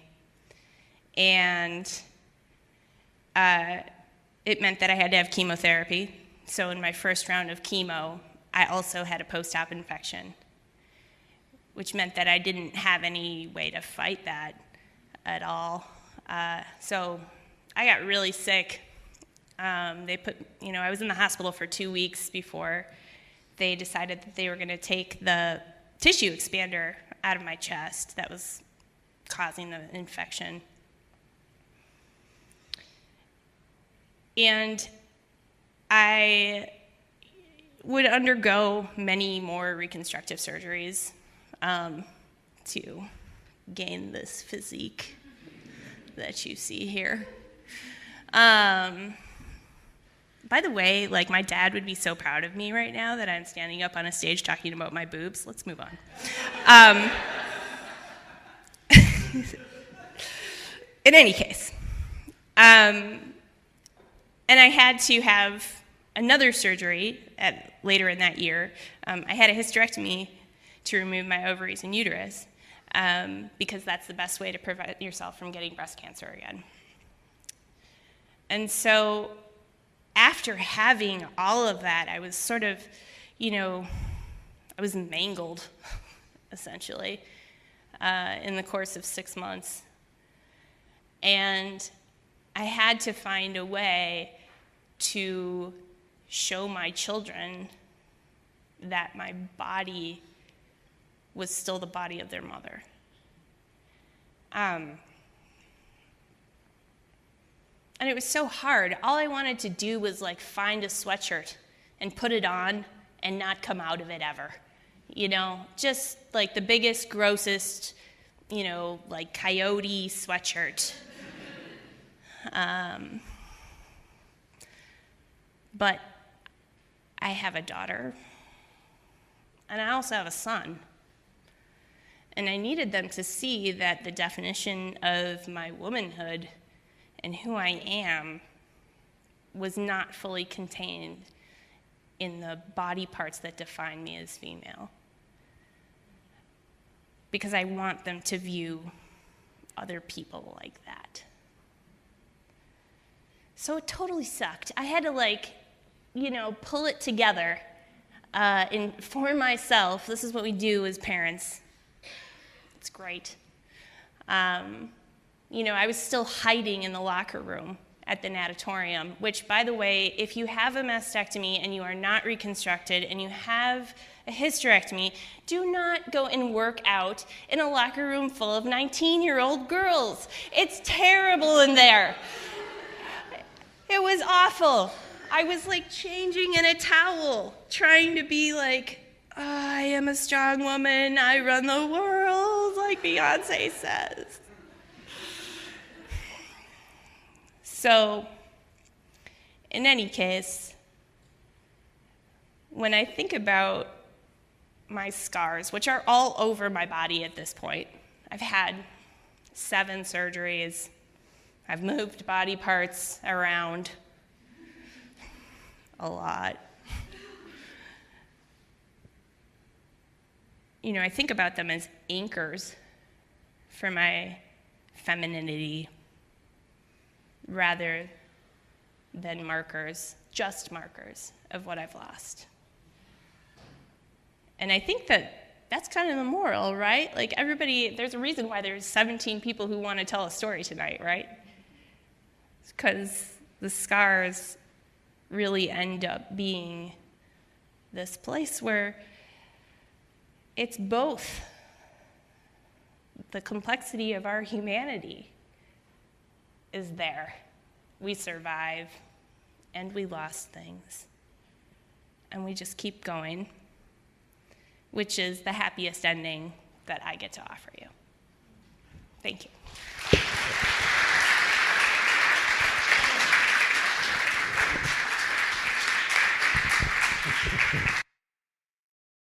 Speaker 15: and it meant that I had to have chemotherapy. So in my first round of chemo, I also had a post-op infection, which meant that I didn't have any way to fight that at all. So I got really sick. I was in the hospital for 2 weeks before they decided that they were going to take the tissue expander out of my chest that was causing the infection. And I would undergo many more reconstructive surgeries to gain this physique that you see here. By the way, my dad would be so proud of me right now that I'm standing up on a stage talking about my boobs. Let's move on. In any case, and I had to have another surgery later in that year. I had a hysterectomy to remove my ovaries and uterus because that's the best way to prevent yourself from getting breast cancer again. And so after having all of that, I was sort of, I was mangled, essentially, in the course of 6 months. And I had to find a way to show my children that my body was still the body of their mother. And it was so hard. All I wanted to do was find a sweatshirt and put it on and not come out of it ever. Just the biggest, grossest, coyote sweatshirt. But I have a daughter, and I also have a son. And I needed them to see that the definition of my womanhood and who I am was not fully contained in the body parts that define me as female. Because I want them to view other people like that. So it totally sucked. I had to pull it together for myself. This is what we do as parents. It's great. I was still hiding in the locker room at the natatorium, which, by the way, if you have a mastectomy and you are not reconstructed and you have a hysterectomy, do not go and work out in a locker room full of 19-year-old girls. It's terrible in there. It was awful. I was changing in a towel, trying to be I am a strong woman, I run the world, like Beyonce says. So, in any case, when I think about my scars, which are all over my body at this point, I've had 7 surgeries. I've moved body parts around a lot. I think about them as anchors for my femininity rather than markers, just markers of what I've lost. And I think that that's kind of the moral, right? Like everybody, there's a reason why there's 17 people who want to tell a story tonight, right? It's because the scars really end up being this place where it's both the complexity of our humanity is there. We survive, and we lost things. And we just keep going, which is the happiest ending that I get to offer you. Thank you.